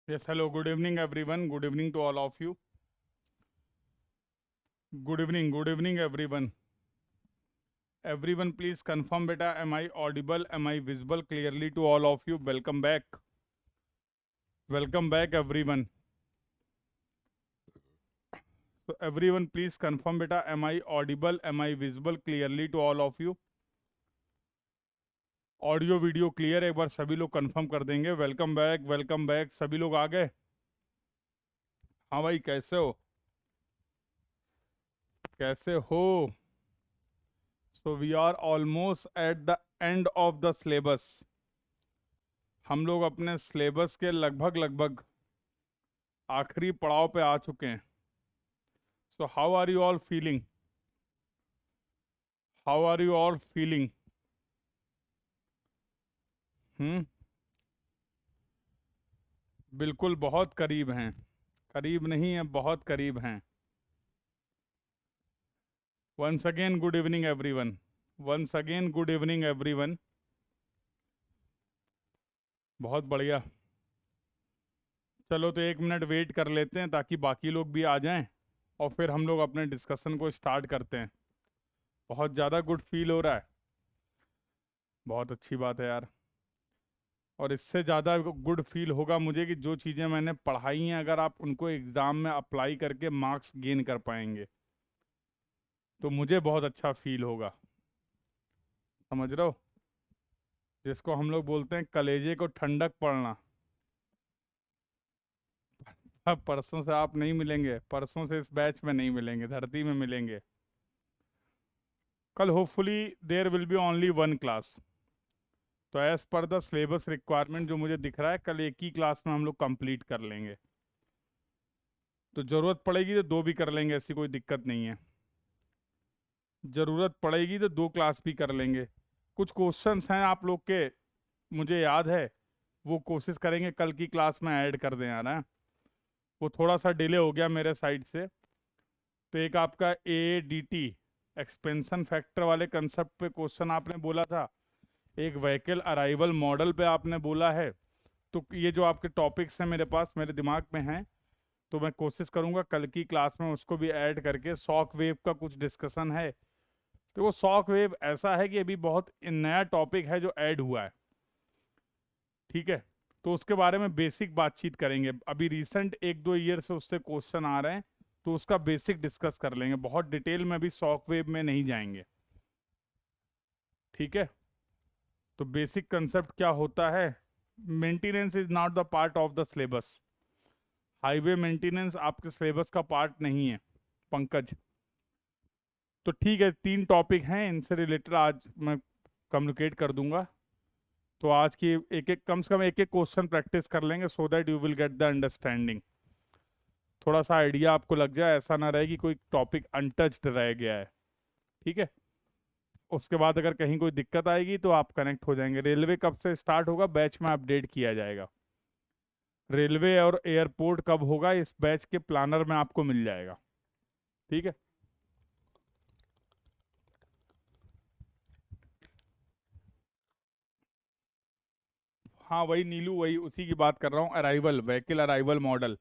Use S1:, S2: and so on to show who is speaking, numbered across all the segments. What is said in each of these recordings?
S1: Yes, hello, good evening everyone. Good evening to all of you. Good evening everyone. Everyone please confirm beta, am I audible? Am I visible clearly to all of you? Welcome back. Welcome back everyone. So everyone please confirm beta, am I audible? Am I visible clearly to all of you? Audio video clear एक बार सभी लोग confirm कर देंगे। Welcome back सभी लोग आ गए। हाँ भाई, कैसे हो? कैसे हो? So we are almost at the end of the syllabus. हम लोग अपने सिलेबस के लगभग लगभग आखिरी पड़ाव पे आ चुके हैं। So how are you all feeling? How are you all feeling? Hmm. बिल्कुल बहुत करीब हैं। करीब नहीं है, बहुत करीब हैं। Once again good evening everyone. Once again good evening everyone. बहुत बढ़िया। चलो तो 1 मिनट वेट कर लेते हैं ताकि बाकी लोग भी आ जाएं और फिर हम लोग अपने डिस्कशन को स्टार्ट करते हैं। बहुत ज़्यादा गुड फील हो रहा है। बहुत अच्छी बात है यार। और इससे ज़्यादा गुड फील होगा मुझे कि जो चीज़ें मैंने पढ़ाई हैं अगर आप उनको एग्ज़ाम में अप्लाई करके मार्क्स गेन कर पाएंगे तो मुझे बहुत अच्छा फील होगा। समझ रहे हो? जिसको हम लोग बोलते हैं कलेजे को ठंडक पड़ना। अब परसों से आप नहीं मिलेंगे, परसों से इस बैच में नहीं मिलेंगे, धरती में मिलेंगे। कल hopefully there will be only one class. तो as per the syllabus requirement जो मुझे दिख रहा है कल एक ही क्लास में हम लोग कंप्लीट कर लेंगे। तो ज़रूरत पड़ेगी तो दो भी कर लेंगे, ऐसी कोई दिक्कत नहीं है। ज़रूरत पड़ेगी तो दो क्लास भी कर लेंगे। कुछ क्वेश्चंस हैं आप लोग के, मुझे याद है, वो कोशिश करेंगे कल की क्लास में ऐड कर दें यार। हैं? वो थोड़ा सा डिले हो गया मेरे साइड से। तो एक आपका ADT एक्सपेंशन फैक्टर वाले कंसेप्ट पे क्वेश्चन आपने बोला था। एक व्हीकल अराइवल मॉडल पे आपने बोला है। तो ये जो आपके टॉपिक्स हैं मेरे पास, मेरे दिमाग में हैं, तो मैं कोशिश करूंगा कल की क्लास में उसको भी ऐड करके। शॉक वेव का कुछ डिस्कशन है। तो वो शॉक वेव ऐसा है कि अभी बहुत नया टॉपिक है जो ऐड हुआ है। ठीक है। तो उसके बारे में बेसिक बातचीत करेंगे। अभी रिसेंट 1-2 ईयर से उससे क्वेश्चन आ रहे हैं तो उसका बेसिक डिस्कस कर लेंगे। बहुत डिटेल में अभी शॉक वेव में नहीं जाएंगे। ठीक है। तो बेसिक कंसेप्ट क्या होता है? Maintenance is not the part of the syllabus. Highway maintenance आपके सिलेबस का पार्ट नहीं है पंकज। तो ठीक है, 3 टॉपिक हैं, इनसे रिलेटेड आज मैं कम्युनिकेट कर दूंगा। तो आज की एक एक कम से कम एक एक क्वेश्चन प्रैक्टिस कर लेंगे so that you will get the understanding. थोड़ा सा आइडिया आपको लग जाए, ऐसा ना रहे कि कोई टॉपिक अनटच्ड रह गया है। ठीक है। उसके बाद अगर कहीं कोई दिक्कत आएगी तो आप कनेक्ट हो जाएंगे। रेलवे कब से स्टार्ट होगा बैच में अपडेट किया जाएगा। रेलवे और एयरपोर्ट कब होगा इस बैच के प्लानर में आपको मिल जाएगा। ठीक है। हाँ वही नीलू, वही उसी की बात कर रहा हूँ। Arrival vehicle arrival model.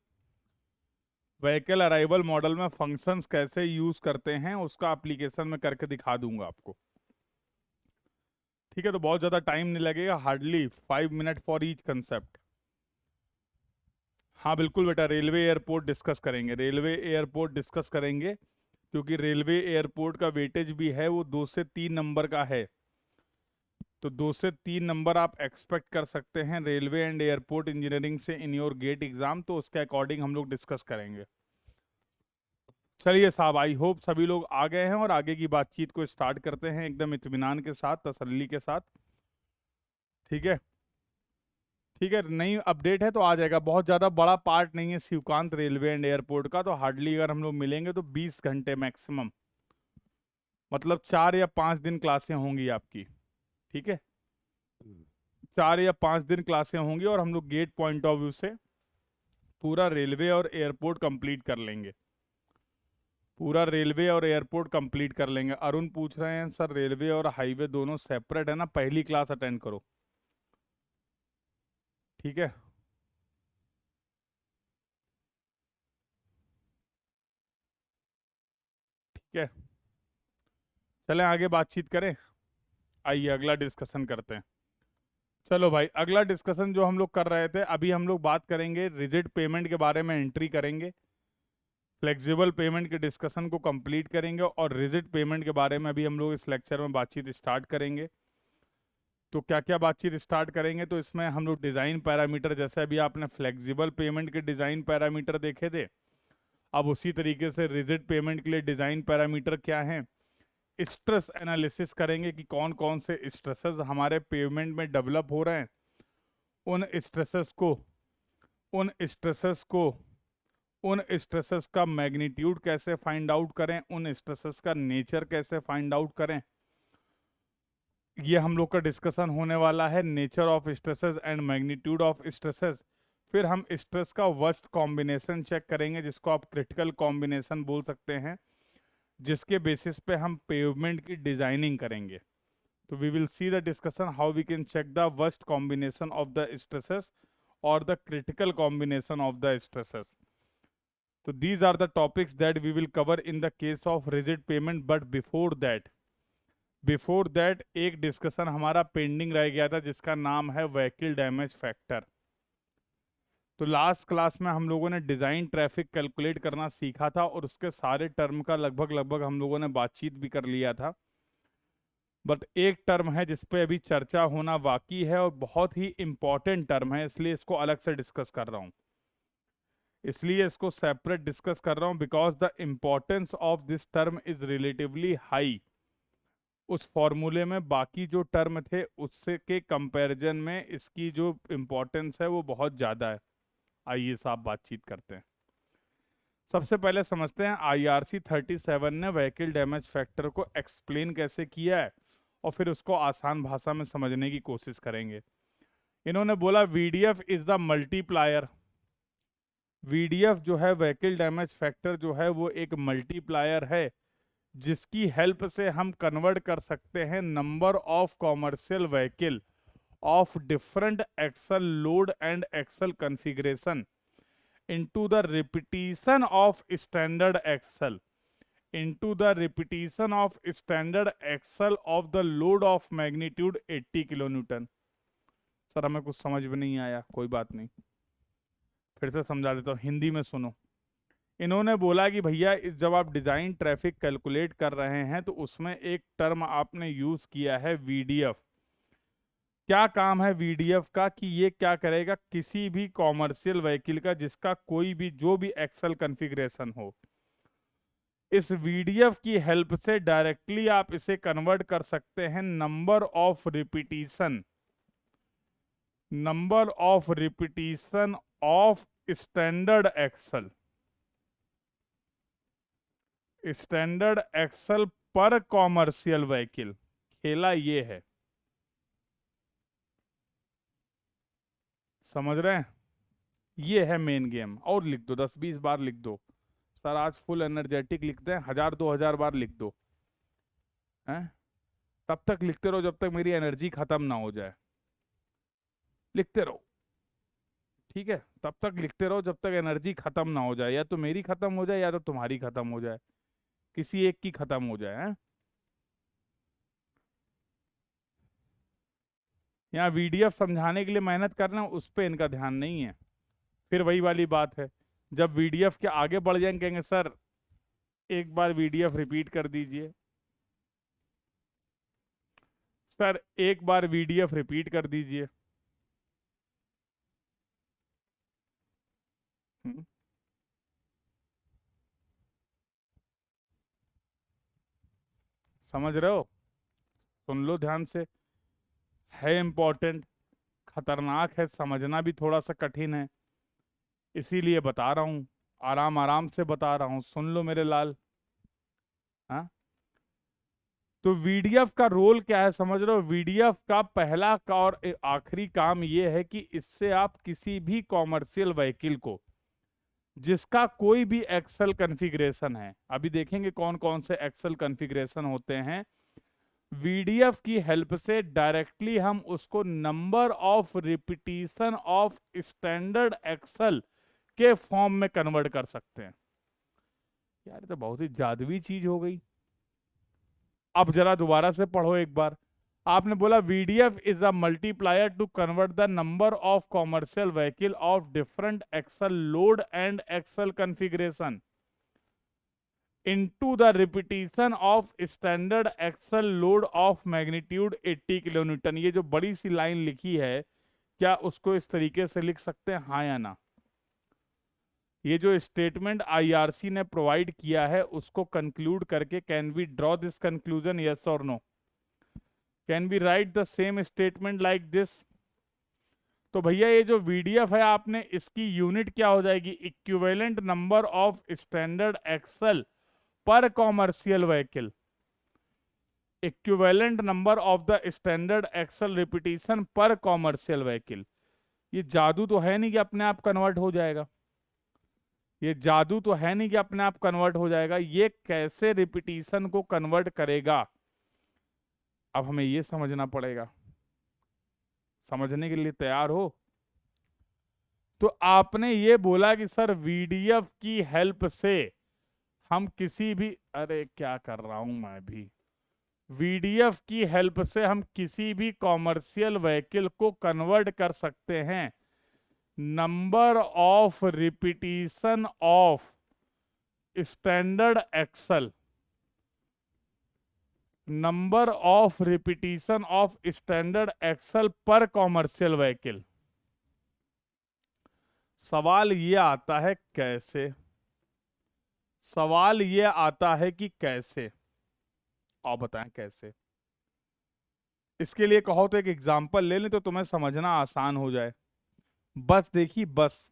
S1: Vehicle arrival model में फंक्शंस कैसे यूज करते हैं उसका एप्लीकेशन में करके दिखा दूंगा आपको। ठीक है। तो बहुत ज़्यादा टाइम नहीं लगेगा, hardly 5 minute for each concept. हाँ बिल्कुल बेटा, रेलवे एयरपोर्ट डिस्कस करेंगे, रेलवे एयरपोर्ट डिस्कस करेंगे। क्योंकि रेलवे एयरपोर्ट का वेटेज भी है वो 2 से 3 नंबर का है। तो 2 से 3 नंबर आप एक्सपेक्ट कर सकते हैं रेलवे एंड एयरपोर्ट इंजीनियरिंग से इन योर गेट एग्जाम। तो उसके अकॉर्डिंग हम लोग डिस्कस करेंगे। चलिए साहब, आई होप सभी लोग आ गए हैं और आगे की बातचीत को स्टार्ट करते हैं एकदम इत्मीनान के साथ, तसल्ली के साथ। ठीक है। ठीक है, नई अपडेट है तो आ जाएगा। बहुत ज़्यादा बड़ा पार्ट नहीं है शिवकांत रेलवे एंड एयरपोर्ट का। तो हार्डली अगर हम लोग मिलेंगे तो 20 घंटे मैक्सिमम, मतलब 4 या 5 दिन क्लासें होंगी आपकी। ठीक है। 4 या 5 दिन क्लासें होंगी और हम लोग गेट पॉइंट ऑफ व्यू से पूरा रेलवे और एयरपोर्ट कंप्लीट कर लेंगे। पूरा रेलवे और एयरपोर्ट कंप्लीट कर लेंगे। अरुण पूछ रहे हैं सर रेलवे और हाईवे दोनों सेपरेट है ना, पहली क्लास अटेंड करो। ठीक है। है, चलें आगे बातचीत करें। आइए अगला डिस्कशन करते हैं। चलो भाई, अगला डिस्कशन जो हम लोग कर रहे थे, अभी हम लोग बात करेंगे रिजिड पेमेंट के बारे में, एंट्री करेंगे, फ्लेक्सिबल पेमेंट के डिस्कशन को कंप्लीट करेंगे और रिजिड पेमेंट के बारे में अभी हम लोग इस लेक्चर में बातचीत स्टार्ट करेंगे। तो क्या क्या बातचीत स्टार्ट करेंगे, तो इसमें हम लोग डिज़ाइन पैरामीटर, जैसे अभी आपने फ्लेक्सिबल पेमेंट के डिज़ाइन पैरामीटर देखे थे, अब उसी तरीके से रिजिड पेमेंट के लिए डिज़ाइन पैरामीटर क्या हैं, स्ट्रेस एनालिसिस करेंगे कि कौन कौन से स्ट्रेसेस हमारे पेमेंट में डेवलप हो रहे हैं, उन स्ट्रेसेस को उन स्ट्रेसेस को उन स्ट्रेसेस का मैग्नीट्यूड कैसे फाइंड आउट करें, उन स्ट्रेसेस का नेचर कैसे फाइंड आउट करें, ये हम लोग का डिस्कशन होने वाला है। Nature of stresses and magnitude of stresses. फिर हम स्ट्रेस का वर्स्ट कॉम्बिनेशन चेक करेंगे, जिसको आप क्रिटिकल कॉम्बिनेशन बोल सकते हैं, जिसके बेसिस पे हम पेवमेंट की डिजाइनिंग करेंगे। तो we will see the discussion how we can check the worst combination of the stresses और the critical combination of the stresses. तो these are the topics that we will cover in the case of rigid pavement. But before that एक discussion हमारा pending रह गया था, जिसका नाम है व्हीकल डैमेज फैक्टर। तो लास्ट क्लास में हम लोगों ने डिज़ाइन ट्रैफिक कैलकुलेट करना सीखा था और उसके सारे टर्म का लगभग हम लोगों ने बातचीत भी कर लिया था। बट एक टर्म है जिस पे अभी चर्चा होना बाकी है और बहुत ही इम्पॉर्टेंट टर्म है, इसलिए इसको अलग से डिस्कस कर रहा हूँ, इसलिए इसको सेपरेट डिस्कस कर रहा हूँ, because the importance of this term is relatively high. उस फॉर्मूले में बाकी जो टर्म थे उससे के कंपैरिजन में इसकी जो इम्पोर्टेंस है वो बहुत ज़्यादा है। आइए साहब बातचीत करते हैं। सबसे पहले समझते हैं IRC 37 ने व्हीकल डैमेज फैक्टर को एक्सप्लेन कैसे किया है, और फिर उसको आसान भाषा में समझने की कोशिश करेंगे। इन्होंने बोला VDF is the multiplier. VDF जो है, व्हीकल डैमेज फैक्टर जो है, वो एक मल्टीप्लायर है जिसकी हेल्प से हम कन्वर्ट कर सकते हैं number of commercial vehicle of different axle load and axle configuration into the repetition of standard axle of the load of magnitude 80 kilonewton। Sir हमें कुछ समझ में नहीं आया, कोई बात नहीं, फिर से समझा देता हूँ, हिंदी में सुनो। इन्होंने बोला कि भैया जब आप डिज़ाइन ट्रैफिक कैलकुलेट कर रहे हैं तो उसमें एक टर्म आपने यूज़ किया है VDF। क्या काम है VDF का कि ये क्या करेगा, किसी भी कॉमर्शियल व्हीकल का जिसका कोई भी जो भी एक्सल कॉन्फ़िगरेशन हो, इस VDF की हेल्प से डायरेक्टली आप इसे कन्वर्ट कर सकते हैं number of repetition of standard axle पर कॉमर्शियल व्हीकल। खेला ये है, समझ रहे हैं, ये है मेन गेम। और लिख दो, 10-20 बार लिख दो सर, आज फुल एनर्जेटिक लिखते हैं, 1000-2000 बार लिख दो, हैं? तब तक लिखते रहो जब तक मेरी एनर्जी खत्म ना हो जाए, लिखते रहो, ठीक है? तब तक लिखते रहो जब तक एनर्जी खत्म ना हो जाए, या तो मेरी खत्म हो जाए या तो तुम्हारी खत्म हो जाए, किसी एक की खत्म हो जाए, हैं? यहाँ VDF समझाने के लिए मेहनत करना, उस पर इनका ध्यान नहीं है। फिर वही वाली बात है, जब VDF के आगे बढ़ जाएंगे कहेंगे सर एक बार VDF रिपीट कर दीजिए, सर एक बार VDF रिपीट कर दीजिए। समझ रहे हो? सुन लो ध्यान से, है इम्पोर्टेंट, खतरनाक है, समझना भी थोड़ा सा कठिन है, इसीलिए बता रहा हूँ, आराम आराम से बता रहा हूँ, सुन लो मेरे लाल। हाँ, तो VDF का रोल क्या है समझ रहे हो? VDF का पहला का और आखिरी काम ये है कि इससे आप किसी भी कॉमर्शियल व्हीकल को जिसका कोई भी एक्सल कॉन्फ़िगरेशन है, अभी देखेंगे कौन कौन से एक्सल कॉन्फ़िगरेशन होते हैं, VDF की हेल्प से डायरेक्टली हम उसको number of repetition of standard axle के फॉर्म में कन्वर्ट कर सकते हैं। यार ये तो बहुत ही जादुई चीज हो गई। अब जरा दोबारा से पढ़ो एक बार। आपने बोला VDF is a multiplier to convert the number of commercial vehicle of different axle load and axle configuration into the repetition of standard axle load of magnitude 80 kilonewton. ये जो बड़ी सी लाइन लिखी है, क्या उसको इस तरीके से लिख सकते हैं, हाँ या ना? ये जो स्टेटमेंट IRC ने प्रोवाइड किया है उसको कंक्लूड करके can we draw this conclusion, yes और no? Can we write the same statement like this? तो भैया ये जो VDF है, आपने इसकी यूनिट क्या हो जाएगी? Equivalent number of standard axle पर commercial vehicle. Equivalent number of the standard axle repetition पर कॉमर्शियल व्हीकल। ये जादू तो है नहीं कि अपने आप कन्वर्ट हो जाएगा। ये जादू तो है नहीं कि अपने आप कन्वर्ट हो जाएगा। ये कैसे रिपीटिशन को कन्वर्ट करेगा, अब हमें ये समझना पड़ेगा। समझने के लिए तैयार हो? तो आपने ये बोला कि सर VDF की हेल्प से हम किसी भी, अरे क्या कर रहा हूं मैं भी, VDF की हेल्प से हम किसी भी कॉमर्शियल व्हीकल को कन्वर्ट कर सकते हैं number of repetition of standard axle, number of repetition of standard axle पर कॉमर्शियल व्हीकल। सवाल ये आता है कैसे? सवाल ये आता है कि कैसे, और बताएं कैसे। इसके लिए कहो तो एक एग्जांपल ले लें तो तुम्हें समझना आसान हो जाए। बस देखी, बस।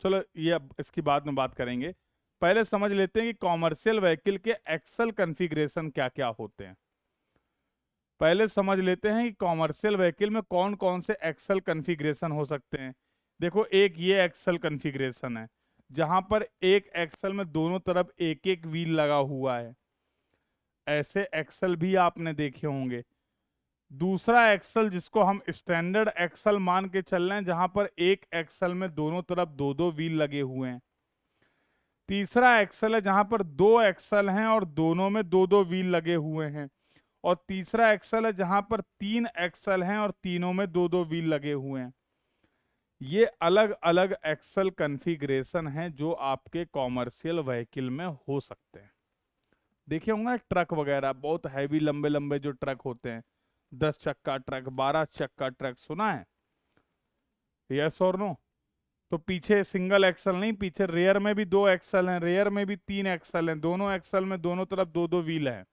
S1: चलो ये अब इसकी बाद में बात करेंगे, पहले समझ लेते हैं कि कॉमर्शियल व्हीकल के एक्सल कॉन्फ़िगरेशन क्या क्या होते हैं। पहले समझ लेते हैं कि कॉमर्शियल व्हीकल में कौन कौन से एक्सल कॉन्फ़िगरेशन हो सकते हैं। देखो, एक ये एक्सल कॉन्फ़िगरेशन है जहां पर एक एक्सल में दोनों तरफ एक एक व्हील लगा हुआ है। ऐसे एक्सल भी आपने देखे होंगे। दूसरा एक्सल जिसको हम स्टैंडर्ड एक्सल मान के चल रहे हैं, जहां पर एक एक्सल में दोनों तरफ दो दो व्हील लगे हुए हैं। तीसरा एक्सल है जहां पर दो एक्सल हैं और दोनों में दो दो व्हील लगे हुए हैं। और तीसरा एक्सल है जहां पर तीन एक्सल हैं और तीनों में दो दो व्हील लगे हुए हैं। ये अलग अलग एक्सल कॉन्फ़िगरेशन हैं जो आपके कॉमर्शियल व्हीकल में हो सकते हैं। देखे होंगे ट्रक वगैरह, बहुत हैवी लंबे लंबे जो ट्रक होते हैं, 10 चक्का ट्रक, 12 चक्का ट्रक, सुना है? यस और नो? तो पीछे सिंगल एक्सल नहीं, पीछे रेयर में भी दो एक्सल हैं, रेयर में भी तीन एक्सल हैं, दोनों एक्सल में दोनों तरफ दो दो व्हील हैं।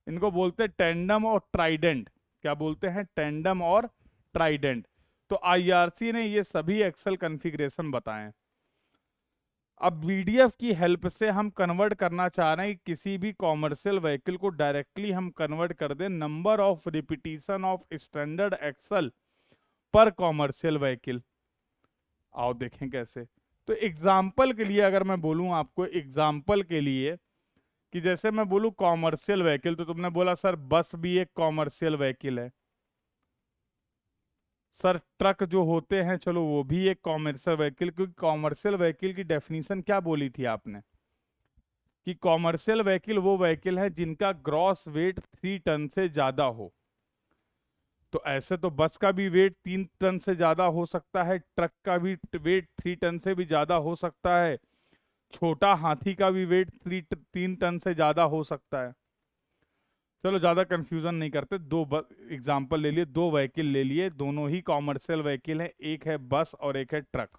S1: इनको बोलते हैं टेंडम और ट्राइडेंट। क्या बोलते हैं? टेंडम और ट्राइडेंट। तो IRC ने ये सभी एक्सल कॉन्फ़िगरेशन बताए। अब VDF की हेल्प से हम कन्वर्ट करना चाह रहे हैं कि किसी भी कॉमर्शियल व्हीकल को डायरेक्टली हम कन्वर्ट कर दें number of repetition of standard axle पर कॉमर्शियल व्हीकल। आओ देखें कैसे। तो एग्जाम्पल के लिए अगर मैं बोलूं आपको, एग्जाम्पल के लिए, कि जैसे मैं बोलूं कॉमर्शियल व्हीकल, तो तुमने बोला सर बस भी एक कॉमर्शियल व्हीकल है। सर ट्रक जो होते हैं, चलो वो भी एक कॉमर्शियल व्हीकल, क्योंकि कॉमर्शियल व्हीकल की डेफिनेशन क्या बोली थी आपने? कि कॉमर्शियल व्हीकल वो व्हीकल है जिनका ग्रॉस वेट 3 टन से ज्यादा हो। तो ऐसे तो बस का भी वेट 3 टन से ज्यादा हो सकता है, ट्रक का भी वेट 3 टन से भी ज्यादा हो सकता है, छोटा हाथी का भी वेट 3 टन से ज्यादा हो सकता है। चलो ज्यादा कंफ्यूजन नहीं करते, दो एग्जाम्पल ले लिए, दो व्हीकल ले लिए, दोनों ही कॉमर्शियल व्हीकल है, एक है बस और एक है ट्रक।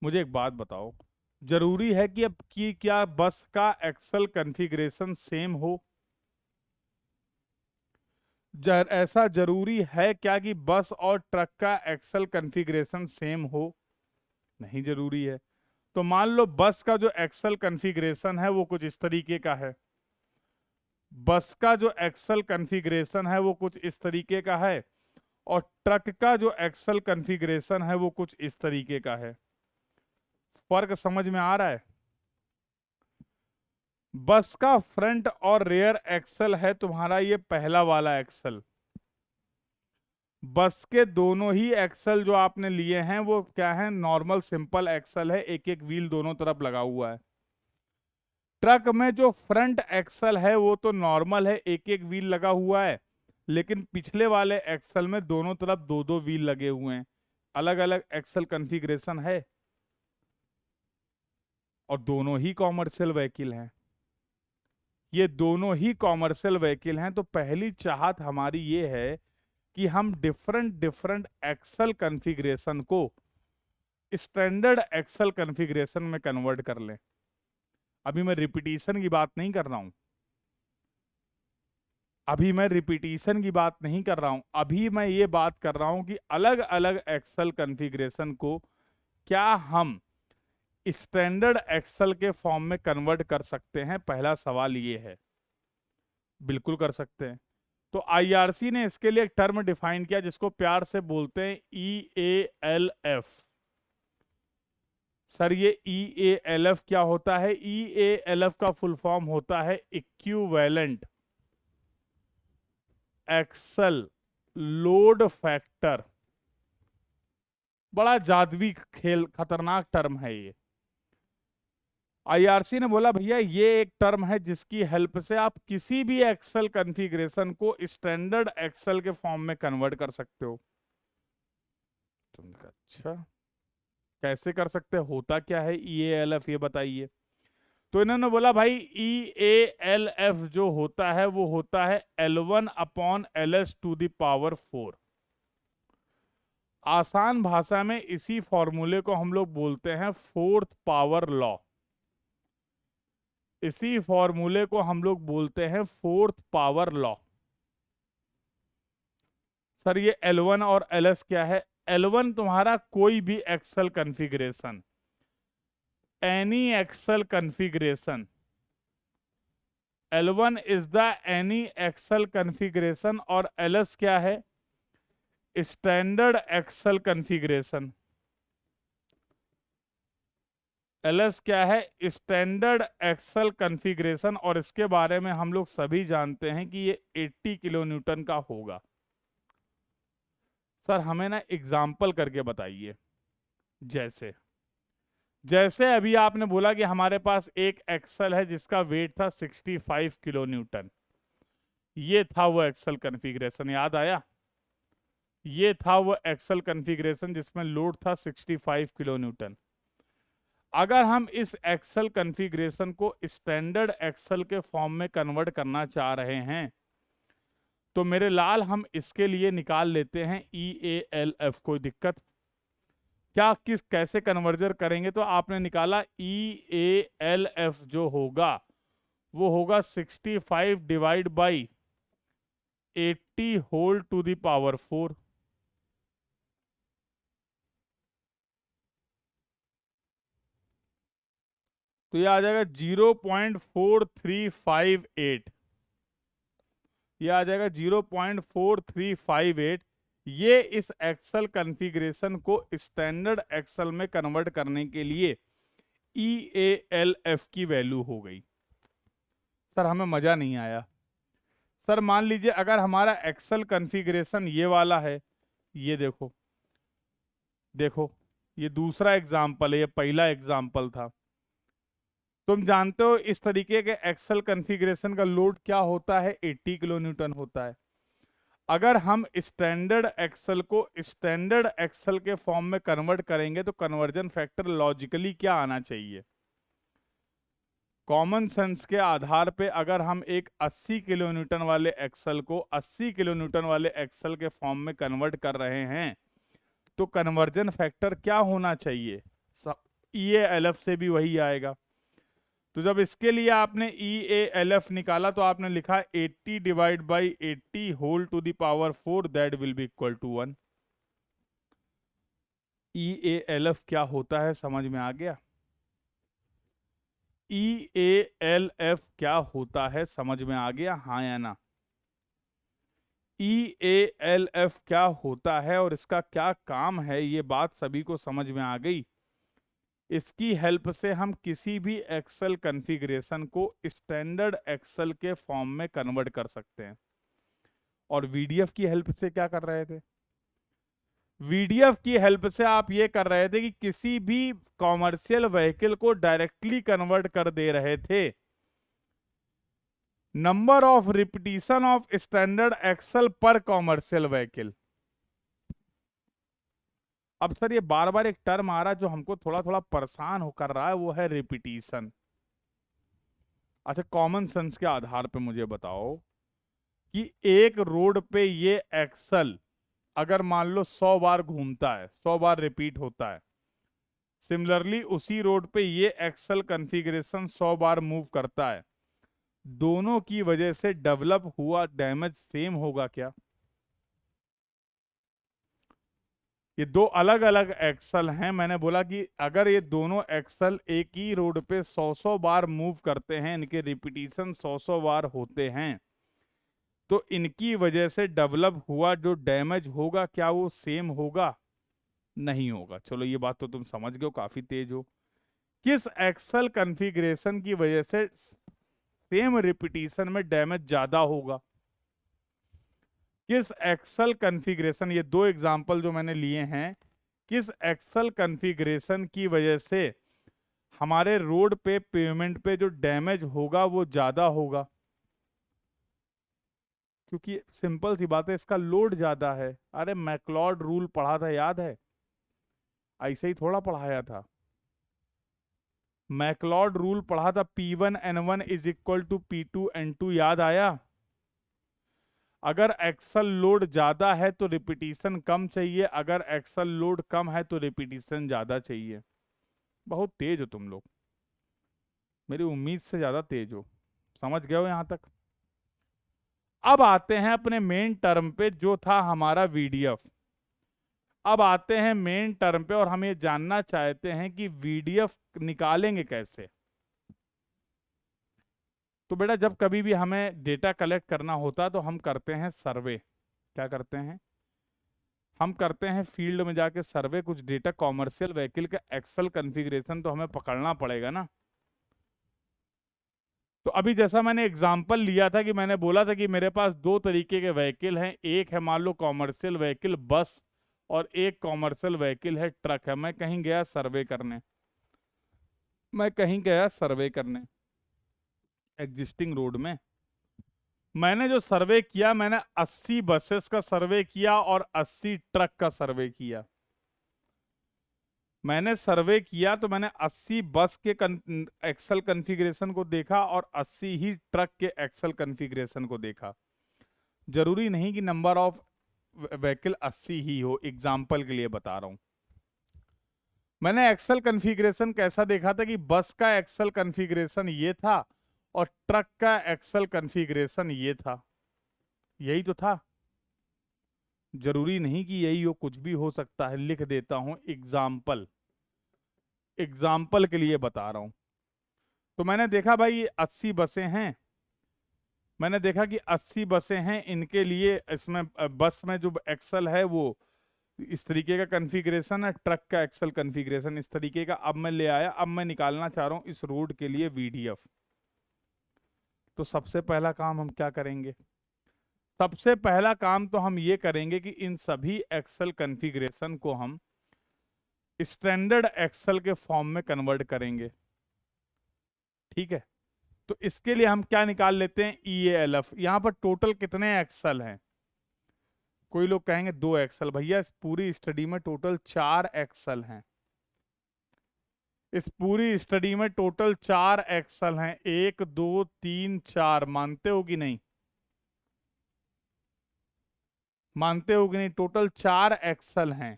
S1: मुझे एक बात बताओ, जरूरी है कि अब कि क्या बस का एक्सल कॉन्फ़िगरेशन सेम हो? ऐसा जरूरी है क्या कि बस और ट्रक का एक्सल कॉन्फ़िगरेशन सेम हो? नहीं जरूरी है। तो मान लो बस का जो एक्सल कॉन्फ़िगरेशन है वो कुछ इस तरीके का है, बस का जो एक्सल कॉन्फ़िगरेशन है वो कुछ इस तरीके का है, और ट्रक का जो एक्सल कॉन्फ़िगरेशन है वो कुछ इस तरीके का है। फर्क समझ में आ रहा है? बस का फ्रंट और रेयर एक्सल है तुम्हारा ये पहला वाला एक्सल, बस के दोनों ही एक्सल जो आपने लिए हैं वो क्या है, नॉर्मल सिंपल एक्सल है, एक एक व्हील दोनों तरफ लगा हुआ है। ट्रक में जो फ्रंट एक्सल है वो तो नॉर्मल है, एक एक व्हील लगा हुआ है, लेकिन पिछले वाले एक्सल में दोनों तरफ दो दो व्हील लगे हुए हैं। अलग अलग एक्सल कॉन्फ़िगरेशन है और दोनों ही कॉमर्शियल व्हीकल हैं। ये दोनों ही कॉमर्शियल व्हीकल हैं, तो पहली चाहत हमारी ये है कि हम डिफरेंट डिफरेंट एक्सल कॉन्फ़िगरेशन को स्टैंडर्ड एक्सल कॉन्फ़िगरेशन में कन्वर्ट कर लें। अभी मैं रिपीटिशन की बात नहीं कर रहा हूं, अभी मैं रिपीटिशन की बात नहीं कर रहा हूं, अभी मैं ये बात कर रहा हूं कि अलग अलग एक्सल कॉन्फ़िगरेशन को क्या हम स्टैंडर्ड एक्सल के फॉर्म में कन्वर्ट कर सकते हैं। पहला सवाल ये है। बिल्कुल कर सकते हैं। तो आईआरसी ने इसके लिए एक टर्म डिफाइन किया जिसको प्यार से बोलते हैं EALF। सर ये EALF क्या होता है? EALF का फुल फॉर्म होता है इक्विवेलेंट एक्सल लोड फैक्टर। बड़ा जादुई खेल, खतरनाक टर्म है ये। आईआरसी ने बोला भैया ये एक टर्म है जिसकी हेल्प से आप किसी भी एक्सेल कॉन्फ़िगरेशन को स्टैंडर्ड एक्सेल के फॉर्म में कन्वर्ट कर सकते हो। तुमने कहा अच्छा कैसे कर सकते, होता क्या है EALF ये बताइए। तो इन्होंने बोला भाई EALF जो होता है वो होता है L1/LS⁴। आसान भाषा में इसी फॉर्मूले को हम लोग बोलते हैं फोर्थ पावर लॉ। इसी फॉर्मूले को हम लोग बोलते हैं फोर्थ पावर लॉ। सर ये L1 और LS क्या है? L1 तुम्हारा कोई भी axle configuration, any axle configuration. L1 is the any axle configuration और LS क्या है? Standard axle configuration. LS क्या है? Standard axle configuration. और इसके बारे में हम लोग सभी जानते हैं कि ये 80 किलो न्यूटन का होगा। सर हमें ना एग्जाम्पल करके बताइए। जैसे जैसे अभी आपने बोला कि हमारे पास एक एक्सेल है जिसका वेट था 65 किलो न्यूटन। ये था वो एक्सेल कॉन्फ़िगरेशन, याद आया? ये था वो एक्सेल कॉन्फ़िगरेशन जिसमें लोड था 65 किलो न्यूटन। अगर हम इस एक्सेल कॉन्फ़िगरेशन को स्टैंडर्ड एक्सेल के फॉर्म में कन्वर्ट करना चाह रहे हैं तो मेरे लाल हम इसके लिए निकाल लेते हैं EALF। कोई दिक्कत क्या? किस कैसे कन्वर्जन करेंगे? तो आपने निकाला EALF जो होगा वो होगा 65 divide by 80 whole to the power 4। तो ये आ जाएगा 0.4358। ये आ जाएगा 0.4358। ये इस एक्सेल कॉन्फ़िगरेशन को स्टैंडर्ड एक्सेल में कन्वर्ट करने के लिए EALF की वैल्यू हो गई। सर हमें मजा नहीं आया। सर मान लीजिए अगर हमारा एक्सेल कॉन्फ़िगरेशन ये वाला है, ये देखो देखो, ये दूसरा एग्जाम्पल है, ये पहला एग्जाम्पल था। तुम जानते हो इस तरीके के एक्सेल कॉन्फ़िगरेशन का लोड क्या होता है? 80 किलो न्यूटन होता है। अगर हम स्टैंडर्ड एक्सेल को स्टैंडर्ड एक्सेल के फॉर्म में कन्वर्ट करेंगे तो कन्वर्जन फैक्टर लॉजिकली क्या आना चाहिए? कॉमन सेंस के आधार पे अगर हम एक 80 किलो न्यूटन वाले एक्सेल को 80 किलो न्यूटन वाले एक्सेल के फॉर्म में कन्वर्ट कर रहे हैं तो कन्वर्जन फैक्टर क्या होना चाहिए? EALF से भी वही आएगा। तो जब इसके लिए आपने EALF निकाला तो आपने लिखा 80 divide by 80 whole to the power 4 that will be equal to 1। EALF क्या होता है समझ में आ गया? EALF क्या होता है समझ में आ गया, हाँ या ना? EALF क्या होता है और इसका क्या काम है, ये बात सभी को समझ में आ गई। इसकी हेल्प से हम किसी भी एक्सेल कॉन्फ़िगरेशन को स्टैंडर्ड एक्सेल के फॉर्म में कन्वर्ट कर सकते हैं। और VDF की हेल्प से क्या कर रहे थे? वीडीएफ की हेल्प से आप ये कर रहे थे कि किसी भी कॉमर्शियल व्हीकल को डायरेक्टली कन्वर्ट कर दे रहे थे। Number of repetition of standard axle पर कॉमर्शियल व्हीकल। अब सर ये बार बार एक टर्म आ रहा है जो हमको थोड़ा थोड़ा परेशान हो कर रहा है, वो है रिपीटिशन। अच्छा, कॉमन सेंस के आधार पे मुझे बताओ कि एक रोड पे ये एक्सल अगर मान लो 100 बार घूमता है, 100 बार रिपीट होता है, सिमिलरली उसी रोड पे ये एक्सल कॉन्फ़िगरेशन 100 बार मूव करता है, दोनों की वजह से डेवलप हुआ डैमेज सेम होगा क्या? ये दो अलग अलग एक्सल हैं। मैंने बोला कि अगर ये दोनों एक्सल एक ही रोड पे 100 बार मूव करते हैं, इनके रिपीटिशन 100 बार होते हैं, तो इनकी वजह से डेवलप हुआ जो डैमेज होगा क्या वो सेम होगा? नहीं होगा। चलो ये बात तो तुम समझ गए हो, काफी तेज हो। किस एक्सल कॉन्फ़िगरेशन की वजह से सेम रिपीटिशन में डैमेज ज्यादा होगा? किस एक्सल कॉन्फ़िगरेशन, ये दो एग्जांपल जो मैंने लिए हैं, किस एक्सल कॉन्फ़िगरेशन की वजह से हमारे रोड पे पेमेंट पे जो डैमेज होगा वो ज्यादा होगा? क्योंकि सिंपल सी बात है, इसका लोड ज्यादा है। अरे मैक्लॉड रूल पढ़ा था, याद है? ऐसे ही थोड़ा पढ़ाया था। मैक्लॉड रूल पढ़ा था, P1N1 is equal to P2N2, याद आया? अगर एक्सल लोड ज्यादा है तो रिपीटिशन कम चाहिए, अगर एक्सल लोड कम है तो रिपीटिशन ज्यादा चाहिए। बहुत तेज हो तुम लोग, मेरी उम्मीद से ज्यादा तेज हो। समझ गए हो यहां तक? अब आते हैं अपने मेन टर्म पे जो था हमारा वीडीएफ। अब आते हैं मेन टर्म पे और हम ये जानना चाहते हैं कि वीडीएफ निकालेंगे कैसे। तो बेटा जब कभी भी हमें डेटा कलेक्ट करना होता तो हम करते हैं सर्वे। क्या करते हैं? हम करते हैं फील्ड में जाके सर्वे। कुछ डेटा कॉमर्शियल व्हीकल का एक्सल कॉन्फ़िगरेशन तो हमें पकड़ना पड़ेगा ना। तो अभी जैसा मैंने एग्जांपल लिया था कि मैंने बोला था कि मेरे पास दो तरीके के व्हीकल हैं, एक है मान लो कॉमर्शियल व्हीकल बस, और एक कॉमर्शियल व्हीकल है ट्रक है। मैं कहीं गया सर्वे करने एग्जिस्टिंग रोड में। मैंने जो सर्वे किया, मैंने 80 बसेस का सर्वे किया और 80 ट्रक का सर्वे किया। मैंने सर्वे किया तो मैंने 80 बस के एक्सल कॉन्फ़िगरेशन को देखा और 80 ही ट्रक के एक्सल कॉन्फ़िगरेशन को देखा। जरूरी नहीं कि नंबर ऑफ व्हीकल 80 ही हो, एग्जाम्पल के लिए बता रहा हूं। मैंने एक्सल कॉन्फ़िगरेशन कैसा देखा था कि बस का एक्सल कॉन्फ़िगरेशन ये था और ट्रक का एक्सल कॉन्फ़िगरेशन ये था। यही तो था। जरूरी नहीं कि यही हो, कुछ भी हो सकता है। लिख देता हूं एग्जाम्पल, एग्जाम्पल के लिए बता रहा हूं। तो मैंने देखा भाई ये 80 बसें हैं। मैंने देखा कि 80 बसें हैं, इनके लिए इसमें बस में जो एक्सल है वो इस तरीके का कॉन्फ़िगरेशन है, ट्रक का एक्सल कॉन्फ़िगरेशन इस तरीके का। अब मैं ले आया, अब मैं निकालना चाह रहा हूं इस रोड के लिए वीडीएफ। तो सबसे पहला काम हम क्या करेंगे? सबसे पहला काम तो हम ये करेंगे कि इन सभी एक्सल कॉन्फ़िगरेशन को हम स्टैंडर्ड एक्सल के फॉर्म में कन्वर्ट करेंगे। ठीक है, तो इसके लिए हम क्या निकाल लेते हैं? EALF। यहां पर टोटल कितने एक्सल हैं? कोई लोग कहेंगे 2 एक्सल। भैया इस पूरी स्टडी में टोटल 4 एक्सल हैं। इस पूरी स्टडी में टोटल 4 एक्सल हैं। 1 2 3 4, मानते हो कि नहीं? मानते हो कि नहीं? टोटल 4 एक्सल हैं।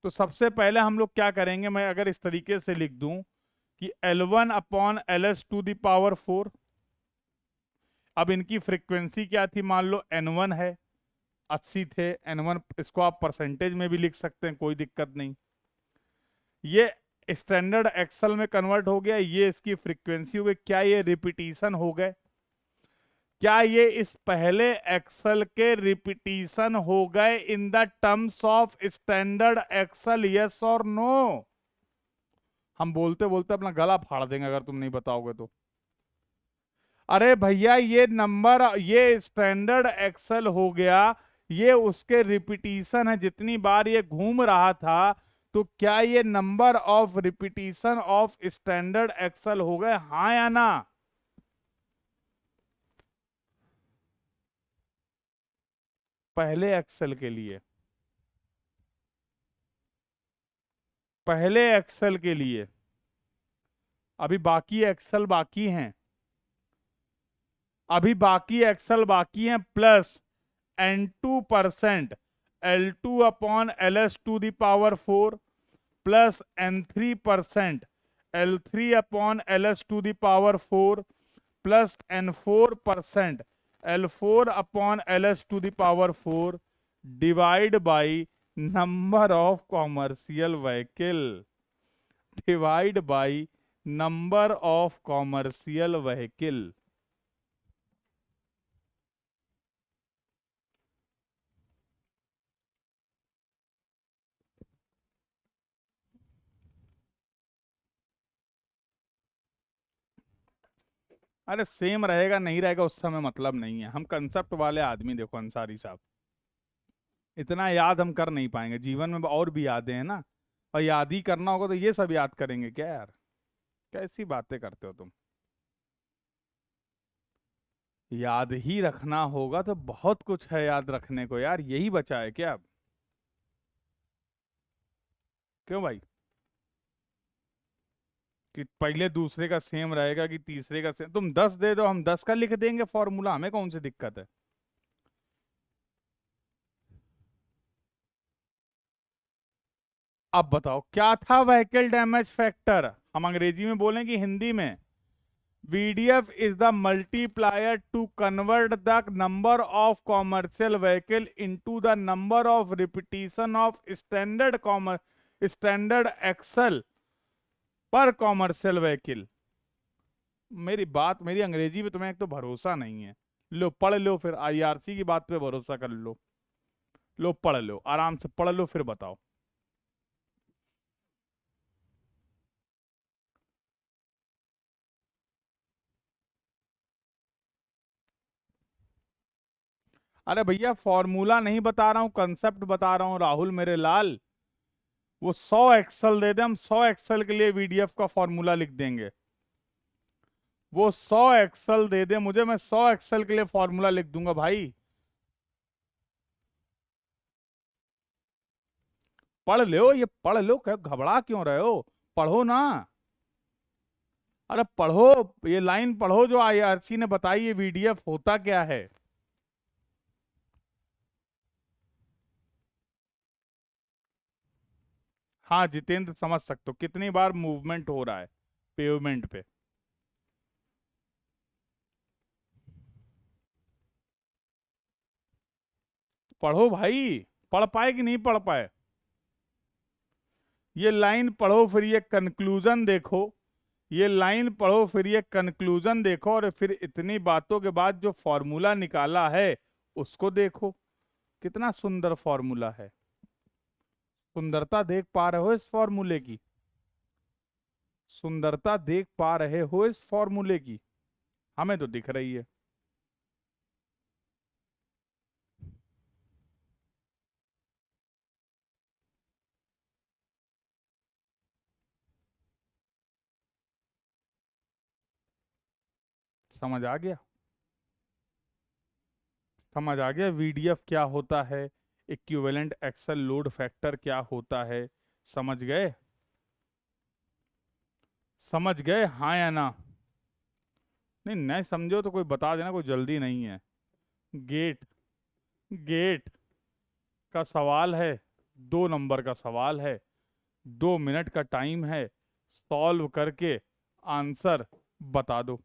S1: तो सबसे पहले हम लोग क्या करेंगे, मैं अगर इस तरीके से लिख दूं कि L1 upon LS to the power 4। अब इनकी फ्रीक्वेंसी क्या थी? मान लो N1 है, 80 थे N1, इसको आप परसेंटेज में भी लिख सकते हैं, कोई दिक्कत नहीं। ये स्टैंडर्ड एक्सल में कन्वर्ट हो गया, ये इसकी फ्रीक्वेंसी हो गई। क्या ये रिपीटिशन हो गए? क्या ये इस पहले एक्सल के रिपीटिशन हो गए in the terms of standard axle? Yes और नो? हम बोलते बोलते अपना गला फाड़ देंगे अगर तुम नहीं बताओगे तो। अरे भैया ये नंबर, ये स्टैंडर्ड एक्सल हो गया, ये उसके रिपीटिशन है, जितनी बार ये घूम रहा था। तो क्या ये number of repetition of standard axle हो गए, हाँ या ना? पहले एक्सल के लिए, पहले एक्सल के लिए। अभी बाकी एक्सल बाकी हैं, अभी बाकी एक्सल बाकी हैं, plus N2% L2/LS⁴ plus N3% L3/LS⁴ plus N4% L4/LS⁴ divide by number of commercial vehicle, divide by number of commercial vehicle. अरे सेम रहेगा नहीं रहेगा उस समय मतलब नहीं है, हम कंसेप्ट वाले आदमी, देखो अंसारी साहब, इतना याद हम कर नहीं पाएंगे, जीवन में और भी यादें हैं ना। और याद ही करना होगा तो ये सब याद करेंगे क्या यार? कैसी बातें करते हो तुम? याद ही रखना होगा तो बहुत कुछ है याद रखने को यार, यही बचा है क्या अब? क्यों भाई? कि पहले दूसरे का सेम रहेगा कि तीसरे का सेम, तुम 10 दे दो हम 10 का लिख देंगे फॉर्मूला, हमें कौन सी दिक्कत है? अब बताओ क्या था व्हीकल डैमेज फैक्टर, हम अंग्रेजी में बोलें कि हिंदी में? VDF is the multiplier to convert the number of commercial vehicle into the number of repetition of standard axle पर कॉमर्शियल व्हीकल। मेरी बात, मेरी अंग्रेजी पे तुम्हें एक तो भरोसा नहीं है। लो पढ़ लो, फिर IRC की बात पे भरोसा कर लो। लो पढ़ लो, आराम से पढ़ लो, फिर बताओ। अरे भैया फॉर्मूला नहीं बता रहा हूँ, कंसेप्ट बता रहा हूँ राहुल मेरे लाल। वो 100 एक्सल दे दे, हम 100 एक्सल के लिए VDF का फॉर्मूला लिख देंगे। वो 100 एक्सल दे दे मुझे, मैं 100 एक्सल के लिए फॉर्मूला लिख दूंगा भाई। पढ़ लो, ये पढ़ लो, क्या घबरा क्यों रहे हो? पढ़ो ना। अरे पढ़ो, ये लाइन पढ़ो जो IRC ने बताई, ये VDF होता क्या है। हाँ जितेंद्र, समझ सकते हो कितनी बार मूवमेंट हो रहा है पेवमेंट पे। पढ़ो भाई, पढ़ पाए कि नहीं पढ़ पाए? ये लाइन पढ़ो, फिर ये कंक्लूजन देखो। ये लाइन पढ़ो, फिर ये कंक्लूजन देखो, और फिर इतनी बातों के बाद जो फॉर्मूला निकाला है उसको देखो। कितना सुंदर फॉर्मूला है। सुंदरता देख पा रहे हो इस फॉर्मूले की? सुंदरता देख पा रहे हो इस फॉर्मूले की? हमें तो दिख रही है। समझ आ गया? समझ आ गया VDF क्या होता है, इक्विवेलेंट एक्सल लोड फैक्टर क्या होता है? समझ गए? समझ गए हाँ या ना? नहीं, नहीं समझो तो कोई बता देना, कोई जल्दी नहीं है। गेट, गेट का सवाल है, 2 नंबर का सवाल है, 2 मिनट का टाइम है, सॉल्व करके आंसर बता दो।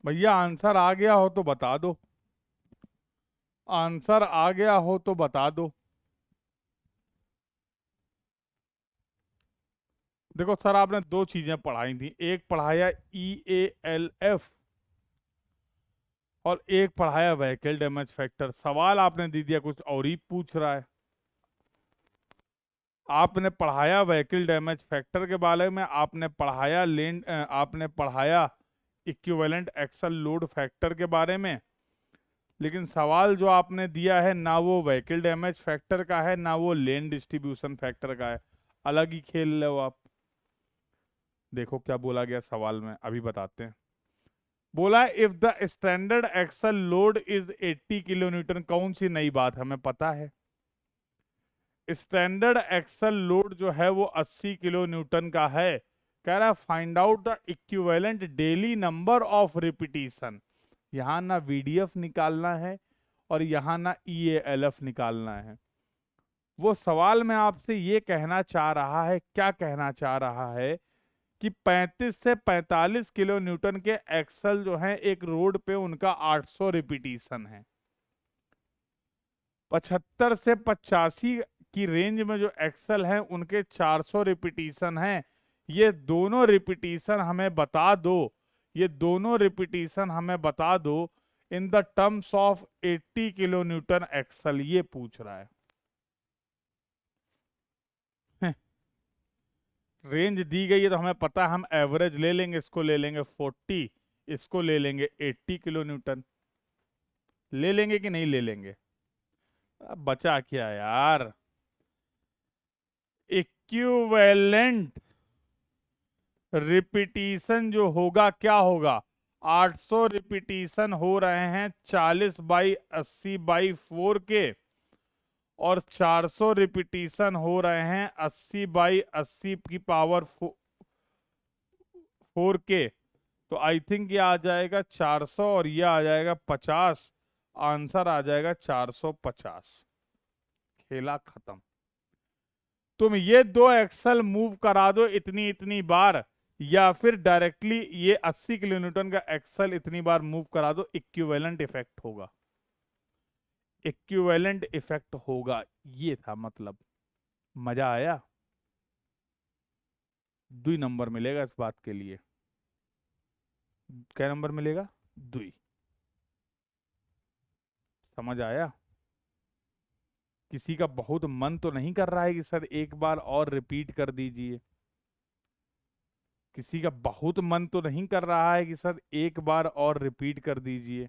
S1: भैया आंसर आ गया हो तो बता दो, आंसर आ गया हो तो बता दो। देखो सर, आपने दो चीजें पढ़ाई थी, एक पढ़ाया EALF और एक पढ़ाया व्हीकल डैमेज फैक्टर। सवाल आपने दे दिया कुछ और ही पूछ रहा है। आपने पढ़ाया व्हीकल डैमेज फैक्टर के बारे में, आपने पढ़ाया आपने पढ़ाया इक्विवेलेंट एक्सल लोड फैक्टर के बारे में, लेकिन सवाल जो आपने दिया है ना वो व्हीकल डैमेज फैक्टर का है ना वो लेन डिस्ट्रीब्यूशन फैक्टर का है, अलग ही खेल लो आप। देखो क्या बोला गया सवाल में, अभी बताते हैं। बोला if the standard axle load is 80 kilo newton. कौन सी नई बात, हमें पता है। स्टैंडर्ड एक्सल लोड जो है वो 80 किलो न्यूटन का है। कह रहा है find out the equivalent daily number of repetition. यहां ना VDF निकालना है और यहां ना EALF निकालना है। वो सवाल में आपसे ये कहना चाह रहा है, क्या कहना चाह रहा है कि 35 से 45 किलो न्यूटन के एक्सल जो हैं एक रोड पे उनका 800 रिपीटिशन है। 75 से 85 की रेंज में जो एक्सल हैं उनके 400 रिपीटिशन हैं। ये दोनों रिपीटिशन हमें बता दो, ये दोनों रिपीटिशन हमें बता दो in the terms of 80 kilo newton axle, ये पूछ रहा है। रेंज दी गई है तो हमें पता है, हम एवरेज ले लेंगे, इसको ले लेंगे 40, इसको ले लेंगे 80 किलो न्यूटन। ले लेंगे कि नहीं ले लेंगे? अब बचा क्या यार। इक्विवेलेंट रिपीटिशन जो होगा क्या होगा, 800 रिपीटिशन हो रहे हैं 40/80/4 के, और 400 रिपीटिशन हो रहे हैं 80/80 की पावर 4 के। तो आई थिंक ये आ जाएगा 400 और ये आ जाएगा 50। आंसर आ जाएगा 450। खेला खत्म। तुम ये दो एक्सल मूव करा दो इतनी इतनी बार, या फिर डायरेक्टली ये 80 किलो न्यूटन का एक्सल इतनी बार मूव करा दो, इक्विवेलेंट इफेक्ट होगा। इक्विवेलेंट इफेक्ट होगा, ये था मतलब। मजा आया? 2 नंबर मिलेगा इस बात के लिए। क्या नंबर मिलेगा? 2। समझ आया? किसी का बहुत मन तो नहीं कर रहा है कि सर एक बार और रिपीट कर दीजिए? किसी का बहुत मन तो नहीं कर रहा है कि सर एक बार और रिपीट कर दीजिए?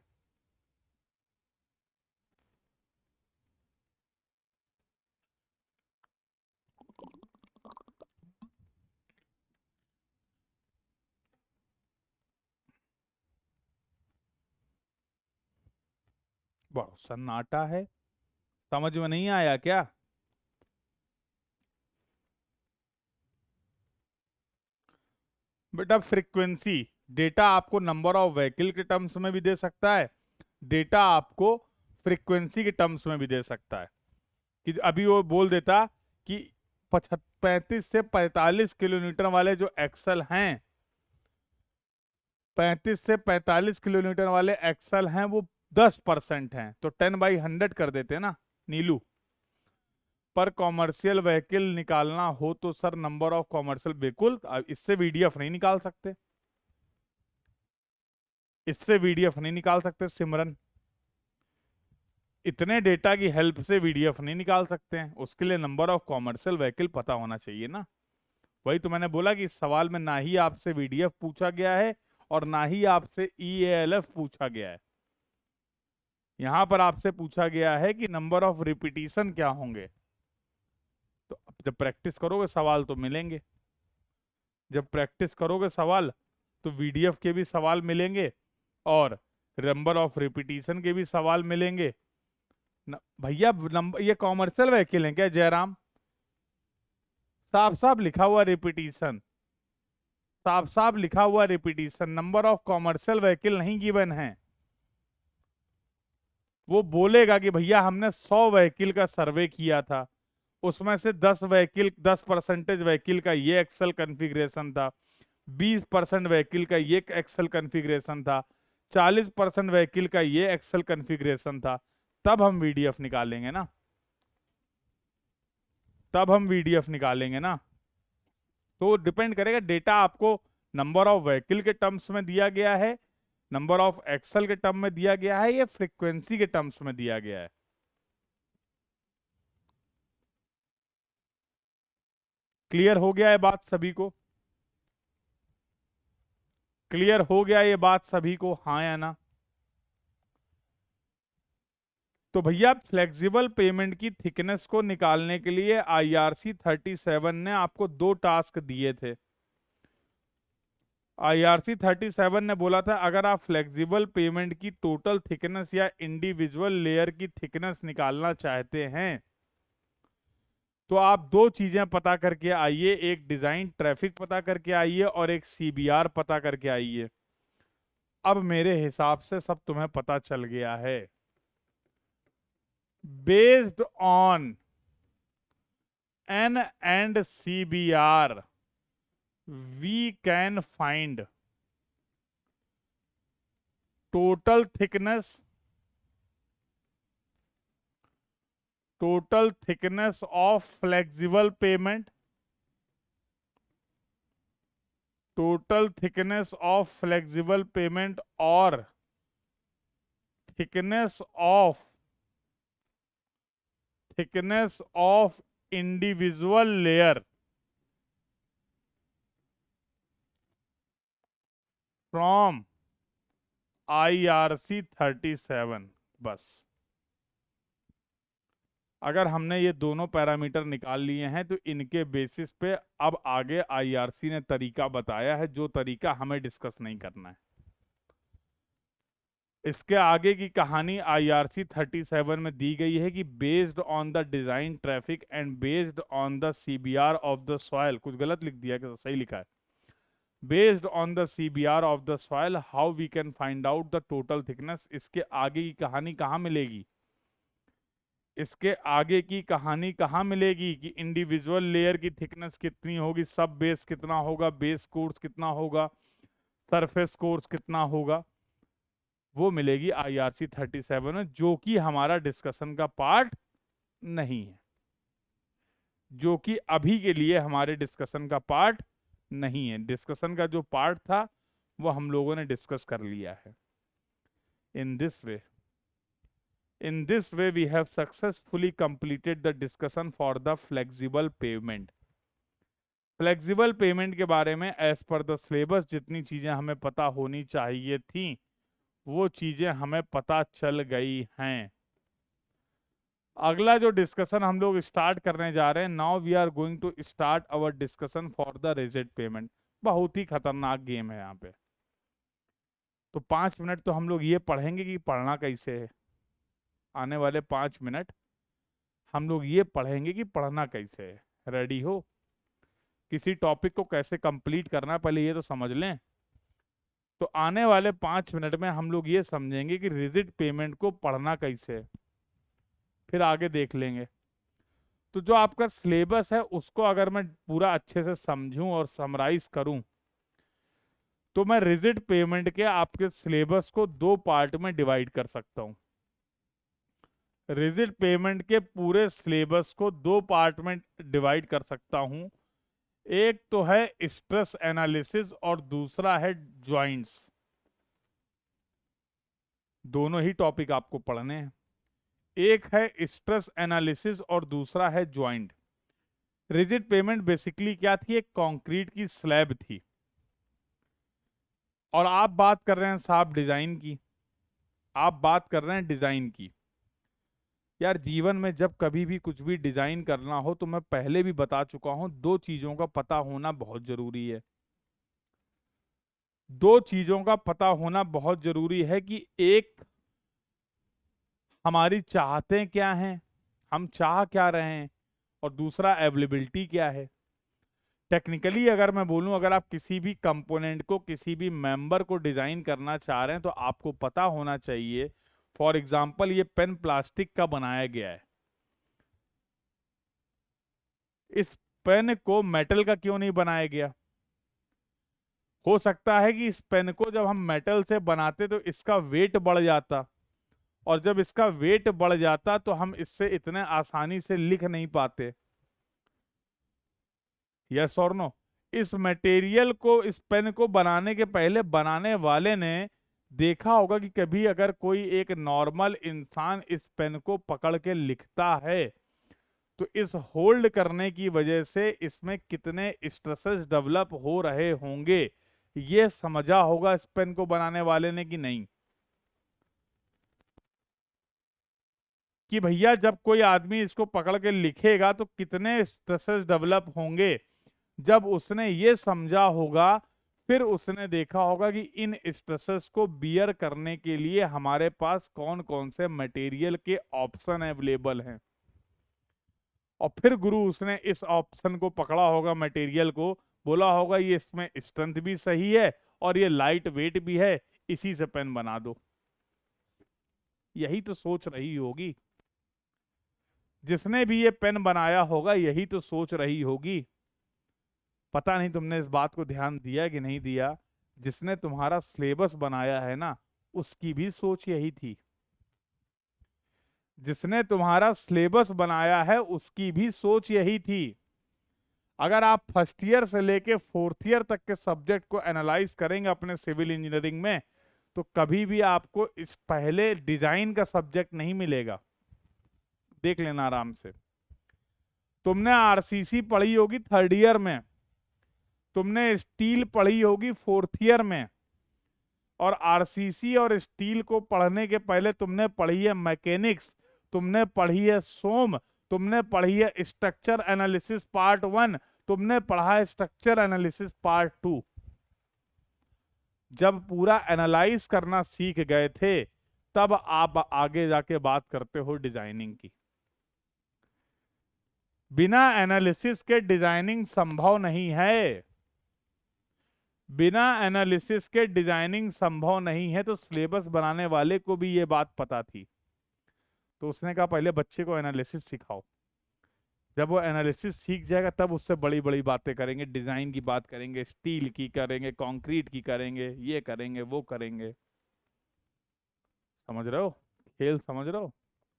S1: बहुत सन्नाटा है, समझ में नहीं आया क्या? बेटा फ्रीक्वेंसी डेटा आपको नंबर ऑफ व्हीकल के टर्म्स में भी दे सकता है, डेटा आपको फ्रीक्वेंसी के टर्म्स में भी दे सकता है। कि अभी वो बोल देता कि 35 से 45 किलोमीटर वाले जो एक्सल हैं, 35 से 45 किलोमीटर वाले एक्सल हैं वो 10% हैं, तो 10/100 कर देते ना नीलू। पर कॉमर्शियल व्हीकल निकालना हो तो sir number of commercial vehicle, इससे VDF नहीं निकाल सकते, इससे VDF नहीं निकाल सकते सिमरन। इतने डेटा की हेल्प से VDF नहीं निकाल सकते हैं, उसके लिए नंबर ऑफ कॉमर्शियल व्हीकल पता होना चाहिए ना। वही तो मैंने बोला कि इस सवाल में ना ही आपसे VDF पूछा गया है और ना ही आपसे EALF पूछा गया है। यहां पर आपसे पूछा गया है कि नंबर ऑफ रिपीटिशन क्या होंगे। तो जब प्रैक्टिस करोगे सवाल तो मिलेंगे, जब प्रैक्टिस करोगे सवाल तो VDF के भी सवाल मिलेंगे और नंबर ऑफ रिपीटिशन के भी सवाल मिलेंगे। भैया नंबर, ये कॉमर्शियल व्हीकल है क्या जयराम? साफ साफ लिखा हुआ रिपीटिशन, साफ साफ लिखा हुआ repetition, number of commercial vehicle नहीं गिवन है। वो बोलेगा कि भैया हमने 100 व्हीकल का सर्वे किया था, उसमें से 10 व्हीकल 10% व्हीकल का ये एक्सेल कॉन्फ़िगरेशन था, 20% व्हीकल का ये एक्सेल कॉन्फ़िगरेशन था, 40% व्हीकल का ये एक्सेल कॉन्फ़िगरेशन था, तब हम वीडीएफ निकालेंगे ना, तब हम वीडीएफ निकालेंगे ना। तो डिपेंड करेगा, डेटा आपको नंबर ऑफ व्हीकल के टर्म्स में दिया गया है, नंबर ऑफ एक्सेल के टर्म में दिया गया है, या फ्रीक्वेंसी के टर्म्स में दिया गया है। क्लियर हो गया है बात सभी को? क्लियर हो गया ये बात सभी को, हाँ या ना? तो भैया फ्लेक्सिबल पेमेंट की थिकनेस को निकालने के लिए IRC 37 ने आपको 2 टास्क दिए थे। IRC 37 ने बोला था अगर आप फ्लेक्सिबल पेमेंट की टोटल थिकनेस या इंडिविजुअल लेयर की थिकनेस निकालना चाहते हैं तो आप 2 चीजें पता करके आइए, एक डिजाइन ट्रैफिक पता करके आइए और एक CBR पता करके आइए। अब मेरे हिसाब से सब तुम्हें पता चल गया है। Based on N and CBR we can find total thickness of flexible payment, total thickness of flexible payment or thickness of individual layer from IRC 37। बस अगर हमने ये दोनों पैरामीटर निकाल लिए हैं तो इनके बेसिस पे अब आगे IRC ने तरीका बताया है, जो तरीका हमें डिस्कस नहीं करना है। इसके आगे की कहानी IRC 37 में दी गई है कि based on the design traffic and based on the CBR of the soil, कुछ गलत लिख दिया कि सही लिखा है, based on the CBR of the soil how we can find out the total thickness. इसके आगे की कहानी कहाँ मिलेगी? इसके आगे की कहानी कहाँ मिलेगी कि इंडिविजुअल लेयर की थिकनेस कितनी होगी, सब बेस कितना होगा, बेस कोर्स कितना होगा, सरफेस कोर्स कितना होगा, वो मिलेगी IRC 37 में, जो कि हमारा डिस्कशन का पार्ट नहीं है, जो कि अभी के लिए हमारे डिस्कशन का पार्ट नहीं है। डिस्कशन का जो पार्ट था वो हम लोगों ने डिस्कस कर लिया है। In this way we have successfully completed the discussion for the flexible payment। Flexible pavement के बारे में एज पर द सिलेबस जितनी चीजें हमें पता होनी चाहिए थी वो चीजें हमें पता चल गई हैं। अगला जो डिस्कशन हम लोग स्टार्ट करने जा रहे हैं, now we are going to start our discussion for the rigid pavement. बहुत ही खतरनाक गेम है यहाँ पे। तो 5 मिनट तो हम लोग ये पढ़ेंगे कि पढ़ना कैसे है। आने वाले 5 मिनट हम लोग ये पढ़ेंगे कि पढ़ना कैसे है। रेडी हो? किसी टॉपिक को कैसे कंप्लीट करना है पहले ये तो समझ लें। तो आने वाले 5 मिनट में हम लोग ये समझेंगे कि रिजिड पेमेंट को पढ़ना कैसे है, फिर आगे देख लेंगे। तो जो आपका सिलेबस है उसको अगर मैं पूरा अच्छे से समझूं और समराइज करूं तो मैं रिजिड पेमेंट के आपके सिलेबस को 2 पार्ट में डिवाइड कर सकता हूं। रिजिड पेमेंट के पूरे सिलेबस को 2 पार्ट में डिवाइड कर सकता हूं। एक तो है स्ट्रेस एनालिसिस और दूसरा है ज्वाइंट्स। दोनों ही टॉपिक आपको पढ़ने हैं। एक है स्ट्रेस एनालिसिस और दूसरा है ज्वाइंट। रिजिड पेमेंट बेसिकली क्या थी? एक कंक्रीट की स्लैब थी और आप बात कर रहे हैं साहब डिजाइन की, आप बात कर रहे हैं डिजाइन की। यार जीवन में जब कभी भी कुछ भी डिजाइन करना हो तो मैं पहले भी बता चुका हूं, 2 चीजों का पता होना बहुत जरूरी है। 2 चीजों का पता होना बहुत जरूरी है कि एक हमारी चाहतें क्या हैं, हम चाह क्या रहे हैं, और दूसरा अवेलेबिलिटी क्या है। टेक्निकली अगर मैं बोलूं, अगर आप किसी भी कंपोनेंट को, किसी भी मेंबर को डिजाइन करना चाह रहे हैं तो आपको पता होना चाहिए। फॉर एग्जाम्पल ये पेन प्लास्टिक का बनाया गया है, इस पेन को मेटल का क्यों नहीं बनाया गया? हो सकता है कि इस पेन को जब हम मेटल से बनाते तो इसका वेट बढ़ जाता, और जब इसका वेट बढ़ जाता तो हम इससे इतने आसानी से लिख नहीं पाते। यस और नो? इस मटेरियल को, इस पेन को बनाने के पहले बनाने वाले ने देखा होगा कि कभी अगर कोई एक नॉर्मल इंसान इस पेन को पकड़ के लिखता है तो इस होल्ड करने की वजह से इसमें कितने स्ट्रेसेस डेवलप हो रहे होंगे, ये समझा होगा इस पेन को बनाने वाले ने कि नहीं? कि भैया जब कोई आदमी इसको पकड़ के लिखेगा तो कितने स्ट्रेसेस डेवलप होंगे, जब उसने ये समझा होगा फिर उसने देखा होगा कि इन स्ट्रेसेस को बियर करने के लिए हमारे पास कौन कौन से मटेरियल के ऑप्शन अवेलेबल हैं, और फिर गुरु उसने इस ऑप्शन को पकड़ा होगा, मटेरियल को बोला होगा ये इसमें स्ट्रेंथ भी सही है और ये लाइट वेट भी है, इसी से पेन बना दो। यही तो सोच रही होगी जिसने भी ये पेन बनाया होगा, यही तो सोच रही होगी। पता नहीं तुमने इस बात को ध्यान दिया कि नहीं दिया, जिसने तुम्हारा सिलेबस बनाया है ना, उसकी भी सोच यही थी। जिसने तुम्हारा सिलेबस बनाया है उसकी भी सोच यही थी। अगर आप फर्स्ट ईयर से लेके फोर्थ ईयर तक के सब्जेक्ट को एनालाइज करेंगे अपने सिविल इंजीनियरिंग में, तो कभी भी आपको इस पहले डिजाइन का सब्जेक्ट नहीं मिलेगा। देख लेना आराम से। तुमने आरसीसी पढ़ी होगी थर्ड ईयर में, तुमने स्टील पढ़ी होगी फोर्थ ईयर में, और आरसीसी और स्टील को पढ़ने के पहले तुमने पढ़ी है मैकेनिक्स, तुमने पढ़ी है सोम, तुमने पढ़ी है स्ट्रक्चर एनालिसिस पार्ट 1, तुमने पढ़ा है स्ट्रक्चर एनालिसिस पार्ट 2। जब पूरा एनालाइज करना सीख गए थे तब आप आगे जाके बात करते हो डिजाइनिंग की। बिना एनालिसिस के डिजाइनिंग संभव नहीं है। बिना एनालिसिस के डिजाइनिंग संभव नहीं है। तो सिलेबस बनाने वाले को भी ये बात पता थी, तो उसने कहा पहले बच्चे को एनालिसिस सिखाओ, जब वो एनालिसिस सीख जाएगा तब उससे बड़ी बड़ी बातें करेंगे, डिजाइन की बात करेंगे, स्टील की करेंगे, कंक्रीट की करेंगे, ये करेंगे वो करेंगे। समझ रहे हो? खेल समझ रहे हो?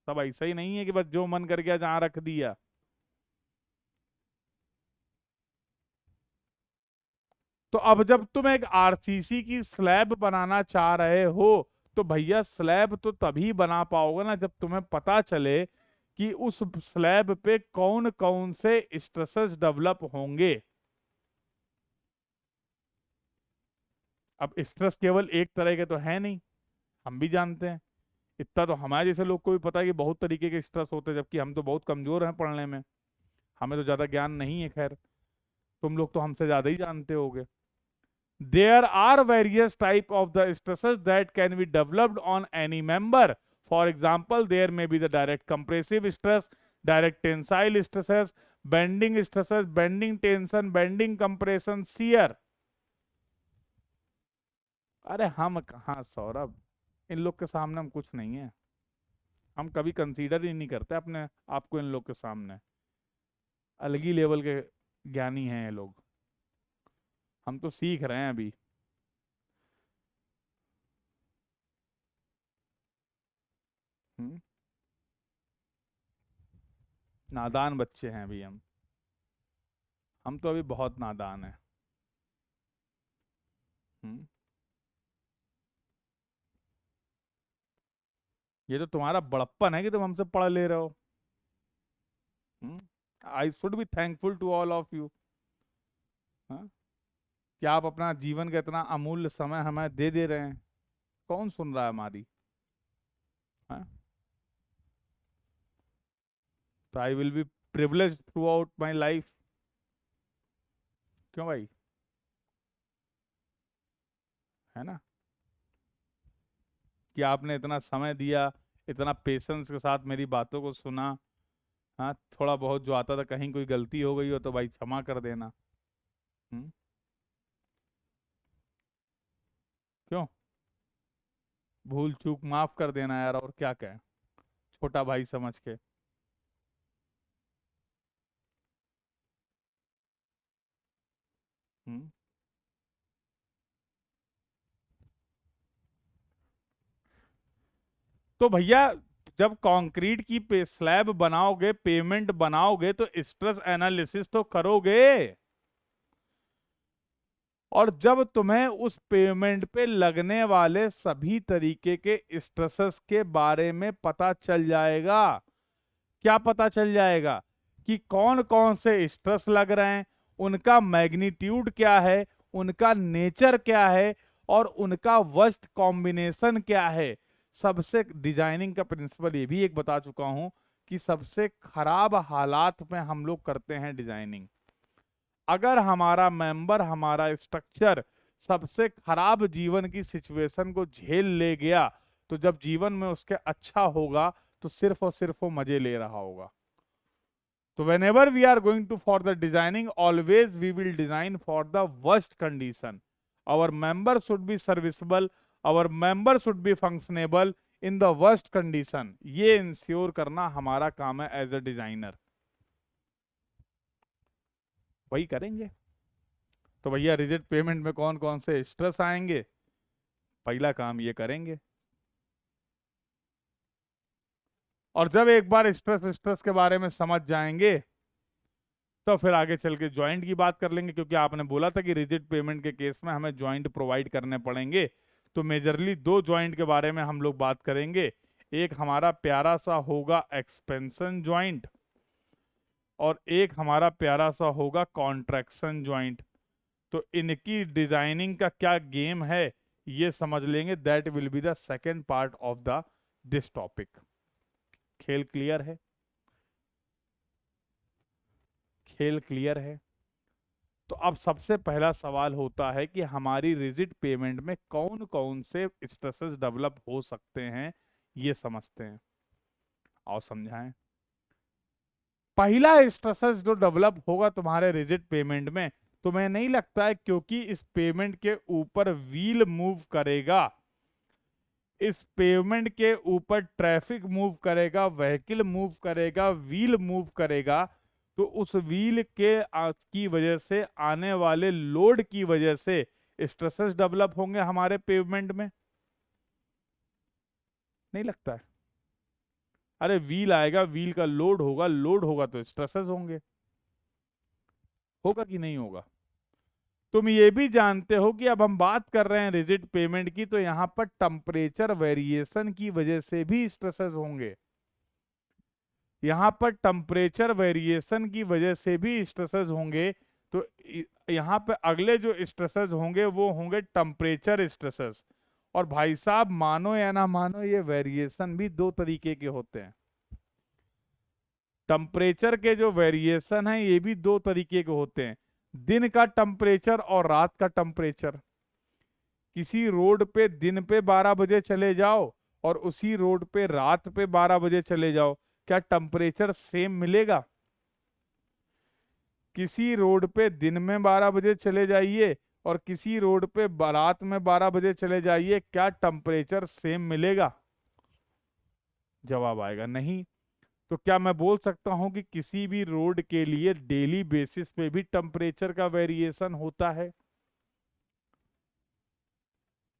S1: सब ऐसा ही नहीं है कि बस जो मन कर गया जहां रख दिया। तो अब जब तुम एक आरसीसी की स्लैब बनाना चाह रहे हो तो भैया स्लैब तो तभी बना पाओगे ना जब तुम्हें पता चले कि उस स्लैब पे कौन कौन से स्ट्रेसेस डेवलप होंगे। अब स्ट्रेस केवल एक तरह के तो है नहीं, हम भी जानते हैं। इतना तो हमारे जैसे लोग को भी पता है कि बहुत तरीके के स्ट्रेस होते हैं, जबकि हम तो बहुत कमजोर हैं पढ़ने में, हमें तो ज्यादा ज्ञान नहीं है। खैर तुम लोग तो हमसे ज्यादा ही जानते होगे। There are various type of the stresses that can be developed on any member. For example, there may be the direct compressive stress, direct tensile stresses, bending stresses, bending tension, bending compression, shear. अरे हम कहाँ सौरभ, इन लोग के सामने हम कुछ नहीं है। हम कभी कंसीडर ही नहीं करते अपने आप को इन लोग के सामने। अलग ही लेवल के ज्ञानी हैं ये लोग, हम तो सीख रहे हैं अभी। हम्म, नादान बच्चे हैं अभी हम तो अभी बहुत नादान हैं। हम्म, ये तो तुम्हारा बड़प्पन है कि तुम हमसे पढ़ ले रहे हो। I should be thankful to all of you. कि आप अपना जीवन का इतना अमूल्य समय हमें दे दे रहे हैं। कौन सुन रहा है हमारी? हाँ? तो I will be privilege through out my life. क्यों भाई? है ना? कि आपने इतना समय दिया, इतना पेशेंस के साथ मेरी बातों को सुना। हाँ, थोड़ा बहुत जो आता था, कहीं कोई गलती हो गई हो तो भाई क्षमा कर देना। हम्म, क्यों? भूल चूक माफ कर देना यार, और क्या कहें, छोटा भाई समझ के। हम्म, तो भैया जब कंक्रीट की स्लैब बनाओगे, पेमेंट बनाओगे, तो स्ट्रेस एनालिसिस तो करोगे। और जब तुम्हें उस पेमेंट पे लगने वाले सभी तरीके के स्ट्रेसेस के बारे में पता चल जाएगा, क्या पता चल जाएगा कि कौन कौन से स्ट्रेस लग रहे हैं, उनका मैग्नीट्यूड क्या है, उनका नेचर क्या है, और उनका वर्स्ट कॉम्बिनेशन क्या है। सबसे डिजाइनिंग का प्रिंसिपल ये भी एक बता चुका हूं कि सबसे खराब हालात में हम लोग करते हैं डिजाइनिंग। अगर हमारा मेंबर, हमारा स्ट्रक्चर सबसे खराब जीवन की सिचुएशन को झेल ले गया, तो जब जीवन में उसके अच्छा होगा तो सिर्फ और सिर्फ वो मजे ले रहा होगा। तो whenever we are going to for the designing, always we will design for the worst condition. Our member should be serviceable, our member should be functionable in the worst condition. ये इंश्योर करना हमारा काम है as a designer, वही करेंगे। तो भैया rigid payment में कौन कौन से स्ट्रेस आएंगे, पहला काम ये करेंगे। और जब एक बार स्ट्रेस स्ट्रेस के बारे में समझ जाएंगे, तो फिर आगे चल के ज्वाइंट की बात कर लेंगे, क्योंकि आपने बोला था कि रिजिड पेमेंट के केस में हमें ज्वाइंट प्रोवाइड करने पड़ेंगे। तो मेजरली दो ज्वाइंट के बारे में हम लोग बात करेंगे। एक हमारा प्यारा सा होगा एक्सपेंशन ज्वाइंट, और एक हमारा प्यारा सा होगा कॉन्ट्रैक्शन ज्वाइंट। तो इनकी डिजाइनिंग का क्या गेम है ये समझ लेंगे। That will be the second part of the this topic. खेल क्लियर है? खेल क्लियर है? तो अब सबसे पहला सवाल होता है कि हमारी रिजिड पेमेंट में कौन कौन से स्ट्रेसेस डेवलप हो सकते हैं, ये समझते हैं। और समझाएं। पहला स्ट्रेसेस जो डेवलप होगा तुम्हारे रिजिड पेमेंट में, तुम्हें नहीं लगता है क्योंकि इस पेमेंट के ऊपर व्हील मूव करेगा, इस पेमेंट के ऊपर ट्रैफिक मूव करेगा, व्हीकल मूव करेगा, व्हील मूव करेगा, तो उस व्हील के की वजह से आने वाले लोड की वजह से स्ट्रेसेस डेवलप होंगे हमारे पेमेंट में? नहीं लगता है? अरे व्हील आएगा, व्हील का लोड होगा, लोड होगा तो स्ट्रेसेस होंगे, होगा कि नहीं होगा? तुम ये भी जानते हो कि अब हम बात कर रहे हैं रिजिड पेमेंट की, तो यहां पर टेम्परेचर वेरिएशन की वजह से भी स्ट्रेसेस होंगे। यहां पर टेम्परेचर वेरिएशन की वजह से भी स्ट्रेसेस होंगे। तो यहां पे अगले जो स्ट्रेसेस होंगे वो होंगे टेम्परेचर स्ट्रेसेस। और भाई साहब मानो या ना मानो, ये वेरिएशन भी दो तरीके के होते हैं। टेम्परेचर के जो वेरिएशन है ये भी दो तरीके के होते हैं, दिन का टेम्परेचर और रात का टेम्परेचर। किसी रोड पे दिन पे 12 बजे चले जाओ और उसी रोड पे रात पे 12 बजे चले जाओ, क्या टेम्परेचर सेम मिलेगा? किसी रोड पे दिन में 12 बजे चले जाइए और किसी रोड पे रात में 12 बजे चले जाइए, क्या टेम्परेचर सेम मिलेगा? जवाब आएगा नहीं। तो क्या मैं बोल सकता हूं कि किसी भी रोड के लिए डेली बेसिस पे भी टेम्परेचर का वेरिएशन होता है?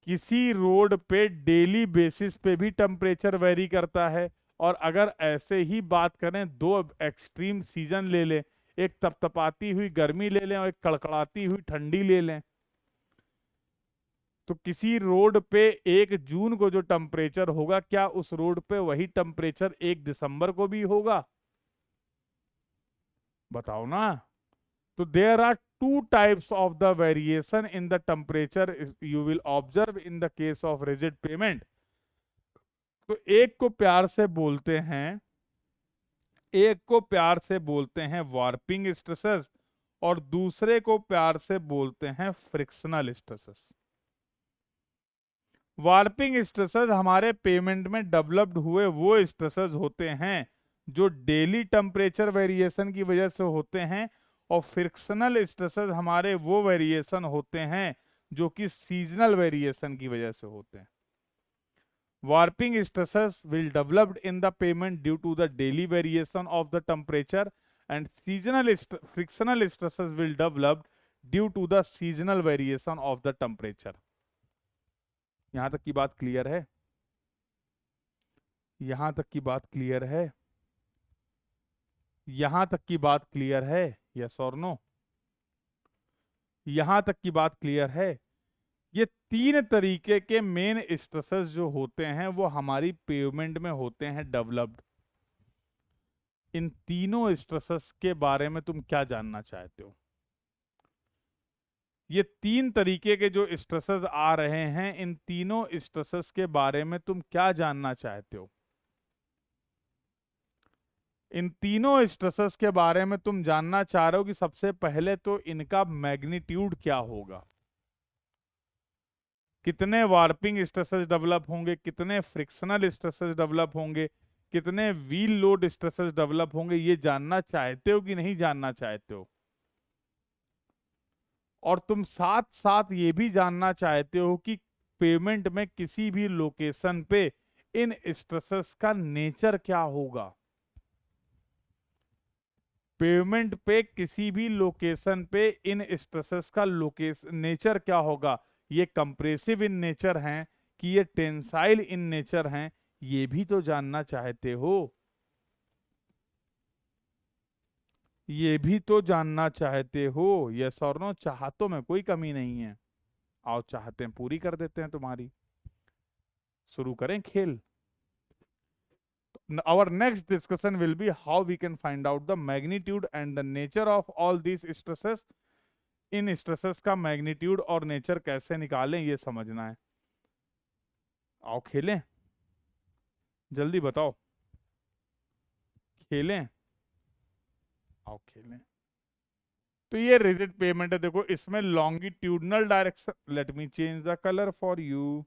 S1: किसी रोड पे डेली बेसिस पे भी टेम्परेचर वेरी करता है। और अगर ऐसे ही बात करें, दो एक्सट्रीम सीजन ले लें, एक तपतपाती हुई गर्मी ले लें और एक कड़कड़ाती हुई ठंडी ले लें, तो किसी रोड पे 1 जून को जो टेम्परेचर होगा, क्या उस रोड पे वही टेम्परेचर 1 दिसंबर को भी होगा? बताओ ना। तो there are two types of the variation in the temperature you will observe in the case of rigid pavement. तो एक को प्यार से बोलते हैं, एक को प्यार से बोलते हैं वार्पिंग स्ट्रेसेस, और दूसरे को प्यार से बोलते हैं फ्रिक्शनल स्ट्रेसेस। वार्पिंग स्ट्रेसेस हमारे पेमेंट में डेवलप्ड हुए वो स्ट्रेसेस होते हैं जो डेली टेम्परेचर वेरिएशन की वजह से होते हैं, और फ्रिक्शनल स्ट्रेसेस हमारे वो वेरिएशन होते हैं जो कि सीजनल वेरिएशन की वजह से होते हैं। Warping stresses will developed in the payment due to the daily variation of the temperature, and frictional stresses will develop due to the seasonal variation of the temperature. यहां तक की बात क्लियर है? यहां तक की बात क्लियर है? यहां तक की बात क्लियर है? यस और नो? यहां तक की बात क्लियर है? ये तीन तरीके के मेन स्ट्रेसेस जो होते हैं वो हमारी पेवमेंट में होते हैं डेवलप्ड। इन तीनों स्ट्रेसेस के बारे में तुम क्या जानना चाहते हो? ये तीन तरीके के जो स्ट्रेसेस आ रहे हैं, इन तीनों स्ट्रेसेस के बारे में तुम क्या जानना चाहते हो? इन तीनों स्ट्रेसेस के बारे में तुम जानना चाह रहे हो कि सबसे पहले तो इनका मैग्नीट्यूड क्या होगा, कितने वार्पिंग स्ट्रेसेस डेवलप होंगे, कितने फ्रिक्शनल स्ट्रेसेस डेवलप होंगे, कितने व्हील लोड स्ट्रेसेस डेवलप होंगे, ये जानना चाहते हो कि नहीं जानना चाहते हो? और तुम साथ साथ ये भी जानना चाहते हो कि पेमेंट में किसी भी लोकेशन पे इन स्ट्रेसेस का नेचर क्या होगा। पेमेंट पे किसी भी लोकेशन पे इन स्ट्रेसेस का लोकेशन नेचर क्या होगा, ये कंप्रेसिव इन नेचर हैं कि ये टेंसाइल इन नेचर हैं, ये भी तो जानना चाहते हो। ये भी तो जानना चाहते हो। यस और नो? चाहतों में कोई कमी नहीं है। आओ चाहते हैं पूरी कर देते हैं तुम्हारी। शुरू करें खेल। Our next discussion will be how we can find out the magnitude and the nature of all these stresses। In stresses का मैग्नीट्यूड और नेचर कैसे निकालें ये समझना है। आओ खेलें, जल्दी बताओ। खेलें, आओ खेलें। तो ये रिजिड पेमेंट है, देखो इसमें longitudinal direction, let me change the colour for you.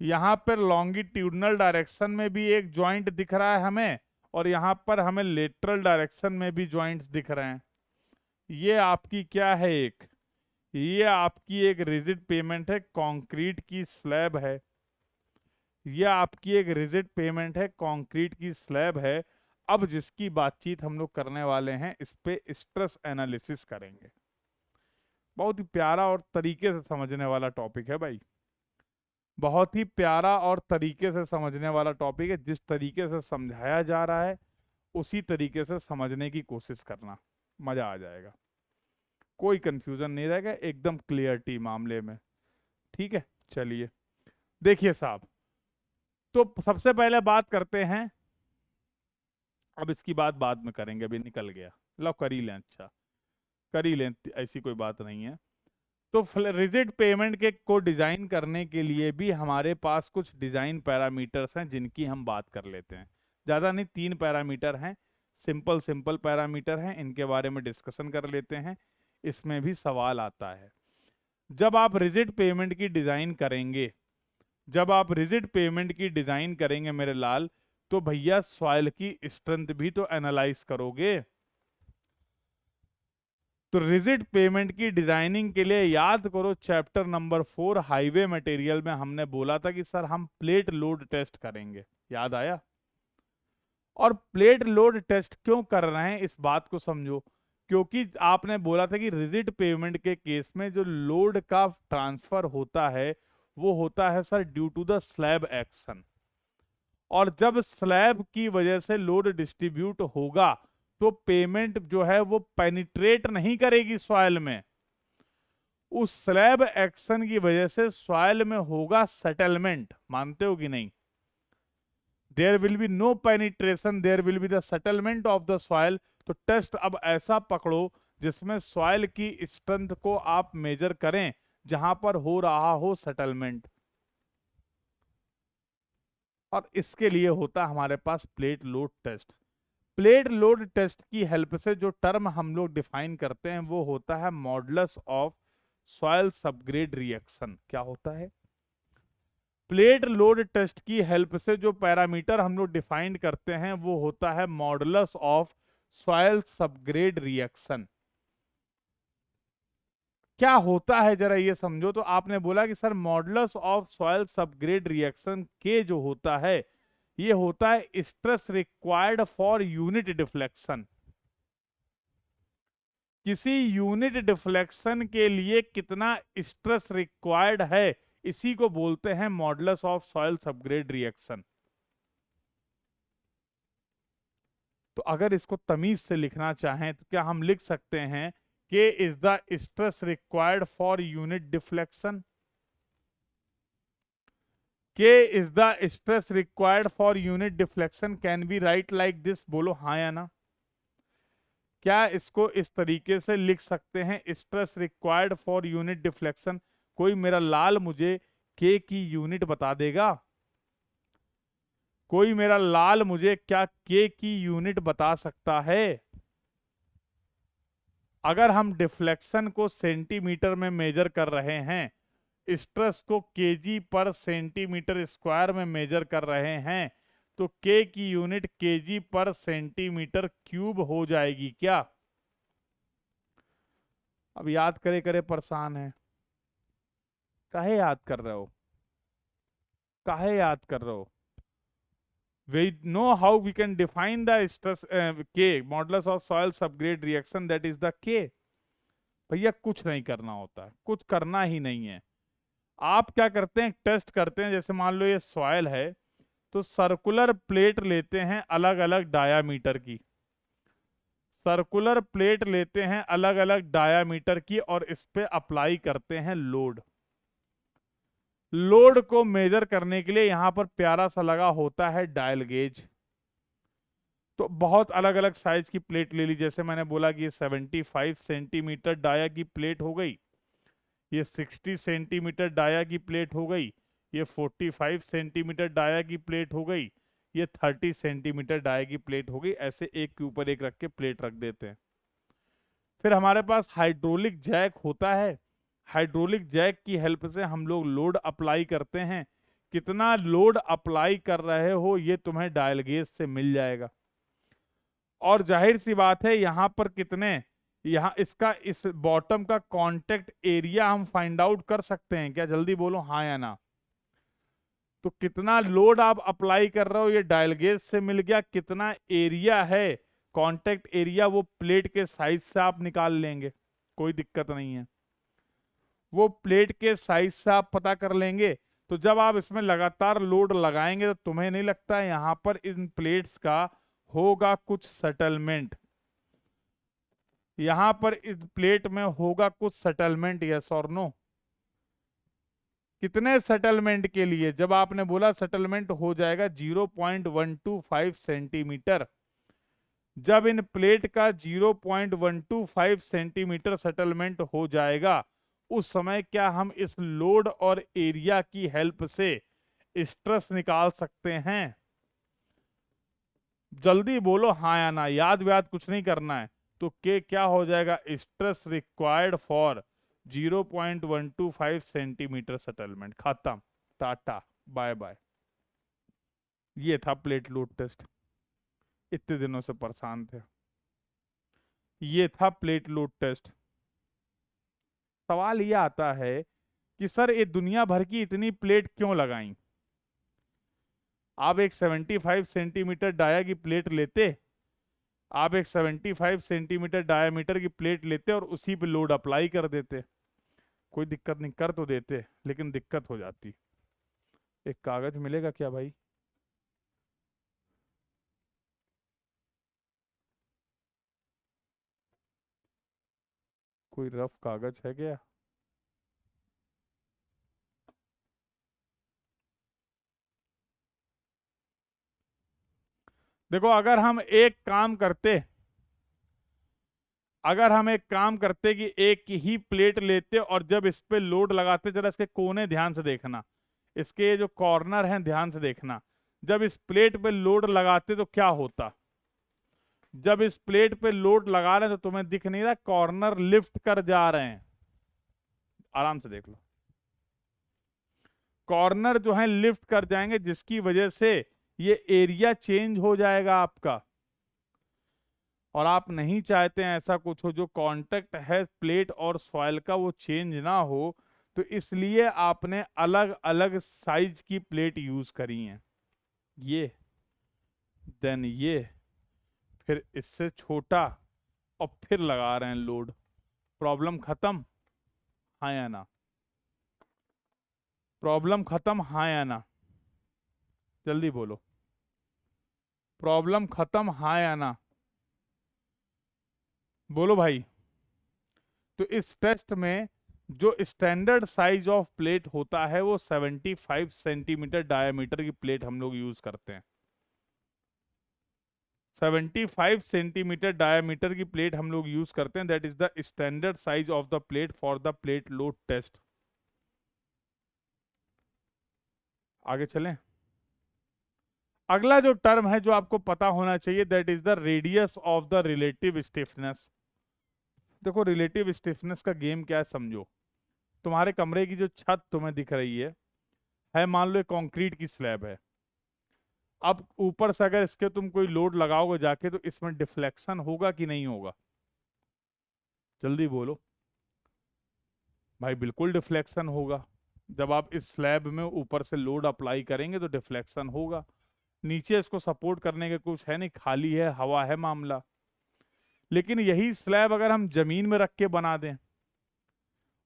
S1: यहां पर लॉन्गिट्यूडनल डायरेक्शन में भी एक जॉइंट दिख रहा है हमें, और यहां पर हमें लेटरल डायरेक्शन में भी जॉइंट्स दिख रहे हैं। ये आपकी क्या है? ये आपकी एक रिजिड पेमेंट है, कंक्रीट की स्लैब है। ये आपकी एक रिजिड पेमेंट है, कंक्रीट की स्लैब है। अब जिसकी बातचीत हम लोग करने वाले हैं, इस पे स्ट्रेस एनालिसिस करेंगे। बहुत ही प्यारा और तरीके से समझने वाला टॉपिक है भाई, बहुत ही प्यारा और तरीके से समझने वाला टॉपिक है। जिस तरीके से समझाया जा रहा है उसी तरीके से समझने की कोशिश करना, मजा आ जाएगा। कोई कंफ्यूजन नहीं रहेगा, एकदम क्लियरिटी मामले में। ठीक है, चलिए देखिए साहब, तो सबसे पहले बात करते हैं। अब इसकी बात बाद में करेंगे, अभी निकल गया। लो कर ही लें, अच्छा कर ही लें, ऐसी कोई बात नहीं है। तो रिजिड पेमेंट के को डिजाइन करने के लिए भी हमारे पास कुछ डिजाइन पैरामीटर्स हैं जिनकी हम बात कर लेते हैं। ज्यादा नहीं, 3 पैरामीटर हैं, सिंपल सिंपल पैरामीटर हैं, इनके बारे में डिस्कशन कर लेते हैं। इसमें भी सवाल आता है, जब आप रिजिड पेमेंट की डिजाइन करेंगे, जब आप रिजिड पेमेंट की डिजाइन करेंगे मेरे लाल, तो भैया सॉइल की स्ट्रेंथ भी तो एनालाइज करोगे। तो रिजिड पेमेंट की डिजाइनिंग के लिए याद करो चैप्टर नंबर 4 हाईवे मटेरियल में हमने बोला था कि सर हम प्लेट लोड टेस्ट करेंगे, याद आया? और प्लेट लोड टेस्ट क्यों कर रहे हैं इस बात को समझो, क्योंकि आपने बोला था कि रिजिड पेमेंट के केस में जो लोड का ट्रांसफर होता है वो होता है sir due to the slab action. और जब स्लैब की वजह से लोड डिस्ट्रीब्यूट होगा तो पेमेंट जो है वो पेनिट्रेट नहीं करेगी सॉइल में, उस स्लैब एक्शन की वजह से सॉइल में होगा सेटलमेंट। मानते हो कि नहीं? There will be no penetration, there will be the settlement of the soil. तो टेस्ट अब ऐसा पकड़ो जिसमें सॉइल की स्ट्रेंथ को आप मेजर करें, जहां पर हो रहा हो सेटलमेंट। और इसके लिए होता हमारे पास plate load test. Plate load test की हेल्प से जो टर्म हम लोग डिफाइन करते हैं वो होता है modulus of soil subgrade reaction. क्या होता है? प्लेट लोड टेस्ट की हेल्प से जो पैरामीटर हम लोग डिफाइन करते हैं वो होता है modulus of soil subgrade reaction. क्या होता है जरा ये समझो। तो आपने बोला कि sir modulus of soil subgrade reaction के जो होता है ये होता है stress required for unit deflection. किसी यूनिट डिफ्लेक्शन के लिए कितना स्ट्रेस रिक्वायर्ड है, इसी को बोलते हैं modulus of soil subgrade reaction. अगर इसको तमीज से लिखना चाहें तो क्या हम लिख सकते हैं K is the stress required for unit deflection? K is the stress required for unit deflection can be write like this? बोलो हाँ या ना। क्या इसको इस तरीके से लिख सकते हैं, stress required for unit deflection? कोई मेरा लाल मुझे K की यूनिट बता देगा? कोई मेरा लाल मुझे क्या K की यूनिट बता सकता है? अगर हम डिफ्लेक्शन को सेंटीमीटर में मेजर कर रहे हैं, स्ट्रेस को केजी पर सेंटीमीटर स्क्वायर में मेजर कर रहे हैं, तो K की यूनिट केजी पर सेंटीमीटर क्यूब हो जाएगी क्या? अब याद करे करे परेशान है। काहे याद कर रहे हो? काहे याद कर रहे हो? We know how we can define the stress K, modulus of soil subgrade reaction, that is the K. भैया कुछ नहीं करना होता है, कुछ करना ही नहीं है। आप क्या करते हैं, टेस्ट करते हैं। जैसे मान लो ये सॉइल है, तो सर्कुलर प्लेट लेते हैं अलग अलग डायामीटर की, सर्कुलर प्लेट लेते हैं अलग अलग डायामीटर की, और इस पे अप्लाई करते हैं लोड। लोड को मेजर करने के लिए यहां पर प्यारा सा लगा होता है डायल गेज। तो बहुत अलग अलग साइज की प्लेट ले ली। जैसे मैंने बोला कि ये 75 सेंटीमीटर डाया की प्लेट हो गई, ये 60 सेंटीमीटर डाया की प्लेट हो गई, ये 45 सेंटीमीटर डाया की प्लेट हो गई, ये 30 सेंटीमीटर डाया की प्लेट हो गई। ऐसे एक के ऊपर एक रख के प्लेट रख देते हैं। फिर हमारे पास हाइड्रोलिक जैक होता है। हाइड्रोलिक जैक की हेल्प से हम लोग लोड अप्लाई करते हैं। कितना लोड अप्लाई कर रहे हो ये तुम्हें डायल गेज से मिल जाएगा। और जाहिर सी बात है यहां पर कितने, यहां इसका इस बॉटम का कांटेक्ट एरिया हम फाइंड आउट कर सकते हैं क्या? जल्दी बोलो हाँ या ना। तो कितना लोड आप अप्लाई कर रहे हो ये डायल गेज से मिल गया। कितना एरिया है कांटेक्ट एरिया, वो प्लेट के साइज से आप निकाल लेंगे, कोई दिक्कत नहीं है। वो प्लेट के साइज से आप पता कर लेंगे। तो जब आप इसमें लगातार लोड लगाएंगे तो तुम्हें नहीं लगता है यहां पर इन प्लेट्स का होगा कुछ सेटलमेंट? यहां पर इस प्लेट में होगा कुछ सेटलमेंट, यस और नो? कितने सेटलमेंट के लिए? जब आपने बोला सेटलमेंट हो जाएगा 0.125 सेंटीमीटर। जब इन प्लेट का 0.125 सेंटीमीटर सेटलमेंट हो जाएगा, उस समय क्या हम इस लोड और एरिया की हेल्प से स्ट्रेस निकाल सकते हैं? जल्दी बोलो हाँ या ना, याद व्याद कुछ नहीं करना है। तो के क्या हो जाएगा, stress required for 0.125 centimetre settlement. खत्म, टाटा बाय बाय। ये था प्लेट लोड टेस्ट। इतने दिनों से परेशान थे, ये था प्लेट लोड टेस्ट। सवाल ये आता है कि सर ये दुनिया भर की इतनी प्लेट क्यों लगाई? आप एक 75 सेंटीमीटर डाया की प्लेट लेते, आप एक 75 सेंटीमीटर डायामीटर की प्लेट लेते और उसी पे लोड अप्लाई कर देते, कोई दिक्कत नहीं। कर तो देते, लेकिन दिक्कत हो जाती। एक कागज मिलेगा क्या भाई? कोई रफ कागज है क्या? देखो, अगर हम एक काम करते, अगर हम एक काम करते कि एक ही प्लेट लेते और जब इस पे लोड लगाते, जरा इसके कोने ध्यान से देखना, इसके जो कॉर्नर हैं ध्यान से देखना। जब इस प्लेट पे लोड लगाते तो क्या होता? जब इस प्लेट पे लोड लगा रहे हैं तो तुम्हें दिख नहीं रहा कॉर्नर लिफ्ट कर जा रहे हैं? आराम से देख लो, कॉर्नर जो है लिफ्ट कर जाएंगे, जिसकी वजह से ये एरिया चेंज हो जाएगा आपका। और आप नहीं चाहते हैं ऐसा कुछ हो, जो कांटेक्ट है प्लेट और सॉइल का वो चेंज ना हो। तो इसलिए आपने अलग अलग साइज की प्लेट यूज करी हैं। ये, देन ये, फिर इससे छोटा, और फिर लगा रहे हैं लोड। प्रॉब्लम खत्म, हाँ या ना? प्रॉब्लम खत्म, हाँ या ना? जल्दी बोलो, प्रॉब्लम खत्म, हाँ या ना? बोलो भाई। तो इस टेस्ट में जो स्टैंडर्ड साइज ऑफ प्लेट होता है वो 75 सेंटीमीटर डायमीटर की प्लेट हम लोग यूज करते हैं। 75 सेंटीमीटर डायमीटर की प्लेट हम लोग यूज करते हैं। That is the standard size of the plate for the plate load test. आगे चलें। अगला जो टर्म है जो आपको पता होना चाहिए, that is the radius of the relative stiffness. देखो रिलेटिव स्टिफनेस का गेम क्या है समझो। तुम्हारे कमरे की जो छत तुम्हें दिख रही है मान लो कंक्रीट की स्लैब है। अब ऊपर से अगर इसके तुम कोई लोड लगाओगे जाके तो इसमें डिफ्लेक्शन होगा कि नहीं होगा? जल्दी बोलो भाई। बिल्कुल डिफ्लेक्शन होगा। जब आप इस स्लैब में ऊपर से लोड अप्लाई करेंगे तो डिफ्लेक्शन होगा। नीचे इसको सपोर्ट करने के कुछ है नहीं, खाली है, हवा है मामला। लेकिन यही स्लैब अगर हम जमीन में रख के बना दें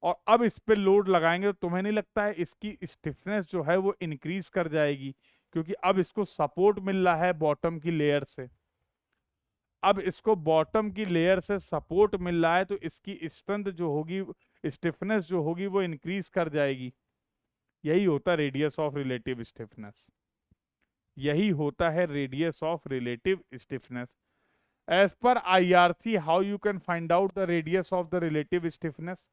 S1: और अब इस पे लोड लगाएंगे तो तुम्हें नहीं लगता है इसकी स्टिफनेस जो है वो इंक्रीज कर जाएगी? क्योंकि अब इसको सपोर्ट मिल रहा है बॉटम की लेयर से। अब इसको बॉटम की लेयर से सपोर्ट मिल रहा है तो इसकी स्ट्रेंथ जो होगी, स्टिफनेस जो होगी वो इंक्रीज कर जाएगी। यही होता है रेडियस ऑफ रिलेटिव स्टिफनेस। यही होता है radius of relative stiffness. As पर IRC, how you can find out the radius of the relative stiffness?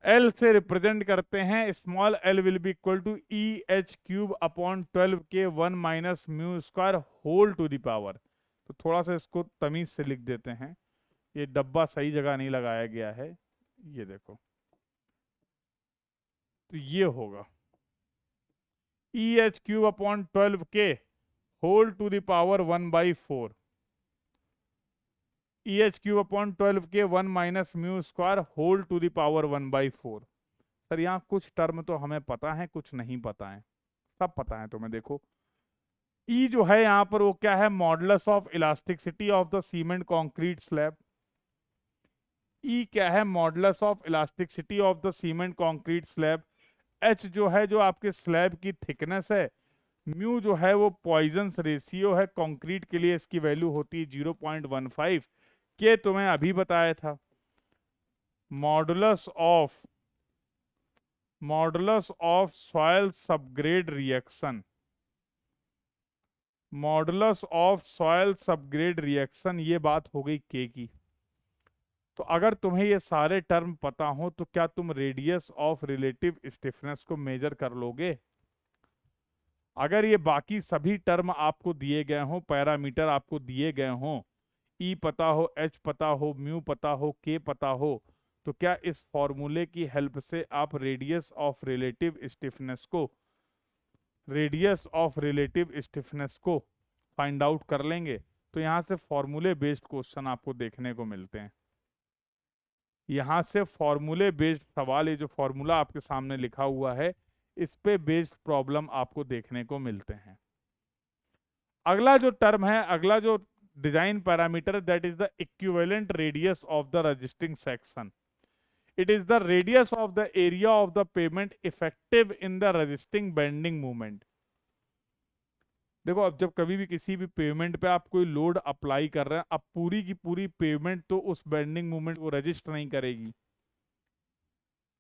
S1: L से रिप्रेजेंट करते हैं। Small L will be equal to EH³ upon 12K1 minus mu square whole to the power. तो थोड़ा सा इसको तमीज से लिख देते हैं, ये डब्बा सही जगह नहीं लगाया गया है। ये देखो, तो ये होगा EH³ upon 12K whole to the power 1/4। EH³ upon 12K 1 minus mu square whole to the power 1/4। Sir यहाँ कुछ टर्म तो हमें पता है, कुछ नहीं पता है। सब पता है तुम्हें। देखो E जो है यहाँ पर वो क्या है? Modulus of elasticity of the cement concrete slab. E क्या है? Modulus of elasticity of the cement concrete slab. H जो है जो आपके स्लैब की थिकनेस है। म्यू जो है वो पॉइजंस रेशियो है कंक्रीट के लिए, इसकी वैल्यू होती है 0.15 के तुम्हें अभी बताया था। Modulus of soil subgrade reaction, modulus of soil subgrade reaction, ये बात हो गई के की। तो अगर तुम्हें ये सारे टर्म पता हो तो क्या तुम रेडियस ऑफ रिलेटिव स्टिफनेस को मेजर कर लोगे? अगर ये बाकी सभी टर्म आपको दिए गए हों, पैरामीटर आपको दिए गए हों, E पता हो, H पता हो, म्यू पता हो, K पता हो, तो क्या इस फॉर्मूले की हेल्प से आप रेडियस ऑफ रिलेटिव स्टिफनेस को फाइंड आउट कर लेंगे? तो यहां से फॉर्मूले बेस्ड क्वेश्चन आपको देखने को मिलते हैं। यहां से फॉर्मूले बेस्ड सवाल, ये जो फॉर्मूला आपके सामने लिखा हुआ है इस पे बेस्ड प्रॉब्लम आपको देखने को मिलते हैं। अगला जो टर्म है, अगला जो design parameter, that is the equivalent radius of the resisting section. It is the radius of the area of the payment effective in the resisting bending movement. देखो अब जब कभी भी किसी भी पेमेंट पे आप कोई लोड अप्लाई कर रहे हैं, अब पूरी की पूरी पेमेंट तो उस बेंडिंग मूवमेंट को रजिस्टर नहीं करेगी।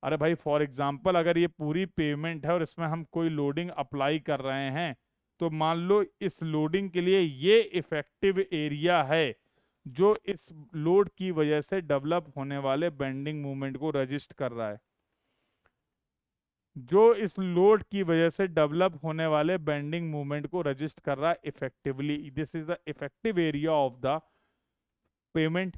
S1: अरे भाई फॉर एग्जांपल अगर ये पूरी पेमेंट है और इसमें हम कोई लोडिंग अप्लाई कर रहे हैं, तो मान लो इस लोडिंग के लिए ये इफेक्टिव एरिया है जो इस लोड की वजह से डेवलप होने वाले बेंडिंग मूवमेंट को रजिस्ट कर रहा है। जो इस लोड की वजह से डेवलप होने वाले बेंडिंग मूवमेंट को रजिस्ट कर रहा है effectively, this is the effective area of the payment.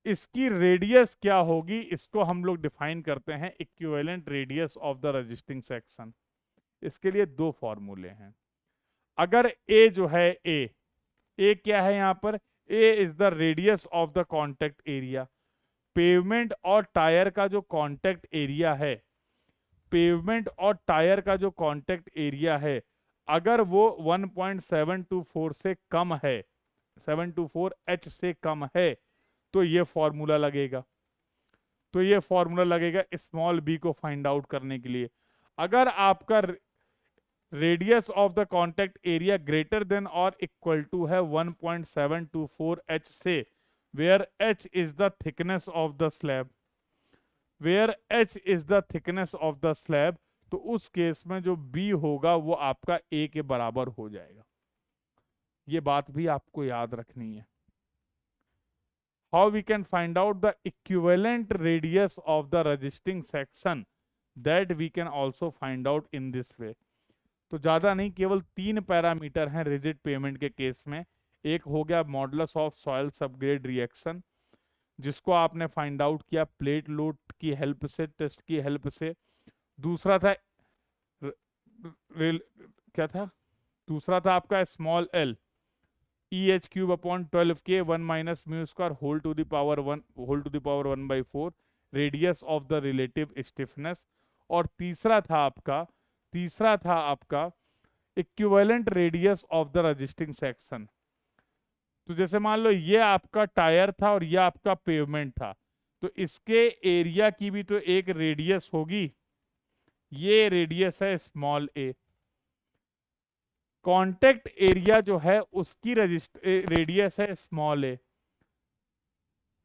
S1: इसकी रेडियस क्या होगी, इसको हम लोग डिफाइन करते हैं equivalent radius of the resisting section. इसके लिए दो फॉर्मूले हैं। अगर ए जो है, ए क्या है यहां पर? A is the radius of the contact area. Pavement और टायर का जो कॉन्टेक्ट एरिया है, पेवमेंट और टायर का जो कॉन्टेक्ट एरिया है, अगर वो 1.724 से कम है, 724 H से कम है, तो ये फॉर्मूला लगेगा। तो ये फॉर्मूला लगेगा स्मॉल b को फाइंड आउट करने के लिए। अगर आपका radius of the contact area greater than और इक्वल टू है 1.724 H से, where h is the thickness of the slab, where h is the thickness of the slab, तो उस केस में जो b होगा वो आपका a के बराबर हो जाएगा। ये बात भी आपको याद रखनी है। How we can find out the equivalent radius of the resisting section, that we can also find out in this way. तो ज्यादा नहीं, केवल 3 पैरामीटर हैं रिजिड पेमेंट के केस में। एक हो गया modulus of soil subgrade reaction, जिसको आपने फाइंड आउट किया प्लेट लोड की हेल्प से, टेस्ट की हेल्प से। दूसरा था क्या था, दूसरा था आपका small L, EH³/12K 1 minus mu square whole to the power 1/4 radius of the relative stiffness. और तीसरा था आपका equivalent radius of the resisting section. तो जैसे मान लो ये आपका टायर था और ये आपका पेवमेंट था, तो इसके एरिया की भी तो एक रेडियस होगी, ये रेडियस है स्मॉल ए। कांटेक्ट एरिया जो है उसकी रेडियस है स्मॉल ए।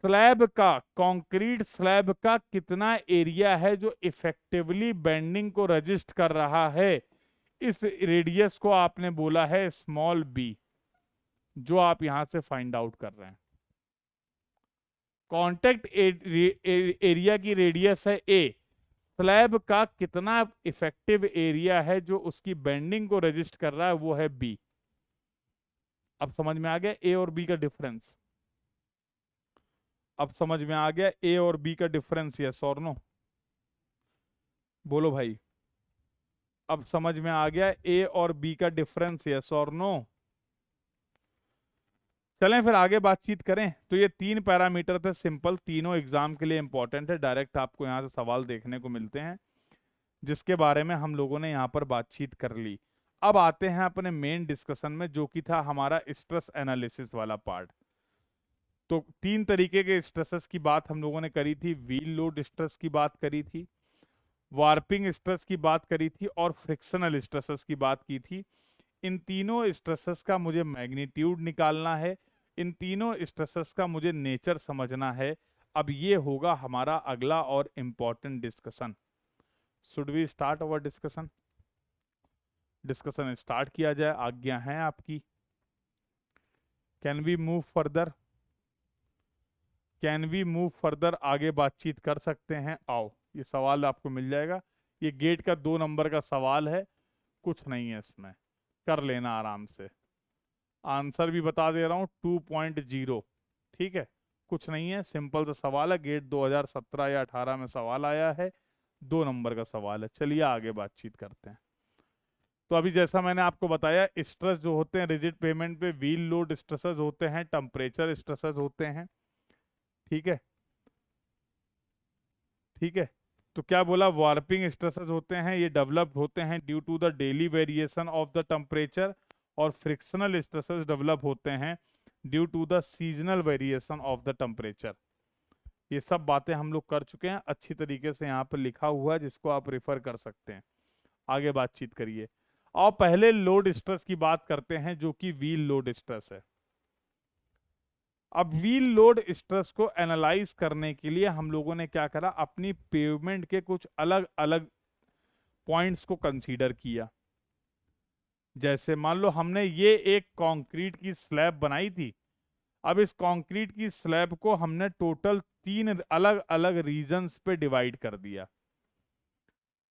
S1: स्लैब का, कंक्रीट स्लैब का कितना एरिया है जो इफेक्टिवली बेंडिंग को रजिस्ट कर रहा है, इस रेडियस को आपने बोला है स्मॉल बी, जो आप यहां से फाइंड आउट कर रहे हैं। कांटेक्ट एरिया की रेडियस है ए, स्लैब का कितना इफेक्टिव एरिया है जो उसकी बेंडिंग को रजिस्ट कर रहा है वो है बी। अब समझ में आ गया ए और बी का डिफरेंस? अब समझ में आ गया ए और बी का डिफरेंस, यस और नो? बोलो भाई, अब समझ में आ गया ए और बी का डिफरेंस, यस और नो? चलें फिर आगे बातचीत करें। तो ये 3 पैरामीटर थे सिंपल, तीनों एग्जाम के लिए इंपॉर्टेंट है, डायरेक्ट आपको यहाँ से सवाल देखने को मिलते हैं, जिसके बारे में हम लोगों ने यहाँ पर बातचीत कर ली। अब आते हैं अपने मेन डिस्कशन में, जो कि था हमारा स्ट्रेस एनालिसिस वाला पार्ट। तो 3 तरीके के स्ट्रेसेस की बात हम लोगों ने करी थी, व्हील लोड स्ट्रेस की बात करी थी, वार्पिंग स्ट्रेस की बात करी थी, और फ्रिक्शनल स्ट्रेसेस की बात की थी। इन तीनों स्ट्रेसेस का मुझे मैग्नीट्यूड निकालना है, इन तीनों स्ट्रेसेस का मुझे नेचर समझना है। अब ये होगा हमारा अगला और important discussion. Should we start our discussion? Discussion start किया जाए, आज्ञा है आपकी। Can we move further? Can we move further? आगे बातचीत कर सकते हैं, आओ। ये सवाल आपको मिल जाएगा, ये गेट का 2 नंबर का सवाल है, कुछ नहीं है इसमें, कर लेना आराम से। आंसर भी बता दे रहा हूँ, 2.0, ठीक है, कुछ नहीं है, सिंपल सा सवाल है, गेट 2017 या 18 में सवाल आया है, 2 नंबर का सवाल है। चलिए आगे बातचीत करते हैं। तो अभी जैसा मैंने आपको बताया, स्ट्रेस जो होते हैं रिजिड पेमेंट पे, व्हील लोड स्ट्रेसेस होते हैं, टेम्परेचर स्ट्रेसेस होते हैं, ठीक है, ठीक है। तो क्या बोला, वार्पिंग स्ट्रेसेस होते हैं, ये डेवलप होते हैं due to the daily variation of the temperature, और फ्रिक्शनल स्ट्रेसेस डेवलप होते हैं due to the seasonal variation of the temperature. ये सब बातें हम लोग कर चुके हैं, अच्छी तरीके से यहाँ पर लिखा हुआ है, जिसको आप रेफर कर सकते हैं। आगे बातचीत करिए। और पहले लोड स्ट्रेस की बात करते हैं, जो कि व्हील लोड स्ट्रेस है। अब व्हील लोड स्ट्रेस को एनालाइज करने के लिए हम लोगों ने क्या करा, अपनी पेवमेंट के कुछ अलग अलग पॉइंट्स को कंसीडर किया। जैसे मान लो हमने ये एक कंक्रीट की स्लैब बनाई थी, अब इस कंक्रीट की स्लैब को हमने टोटल 3 अलग अलग रीजन्स पे डिवाइड कर दिया।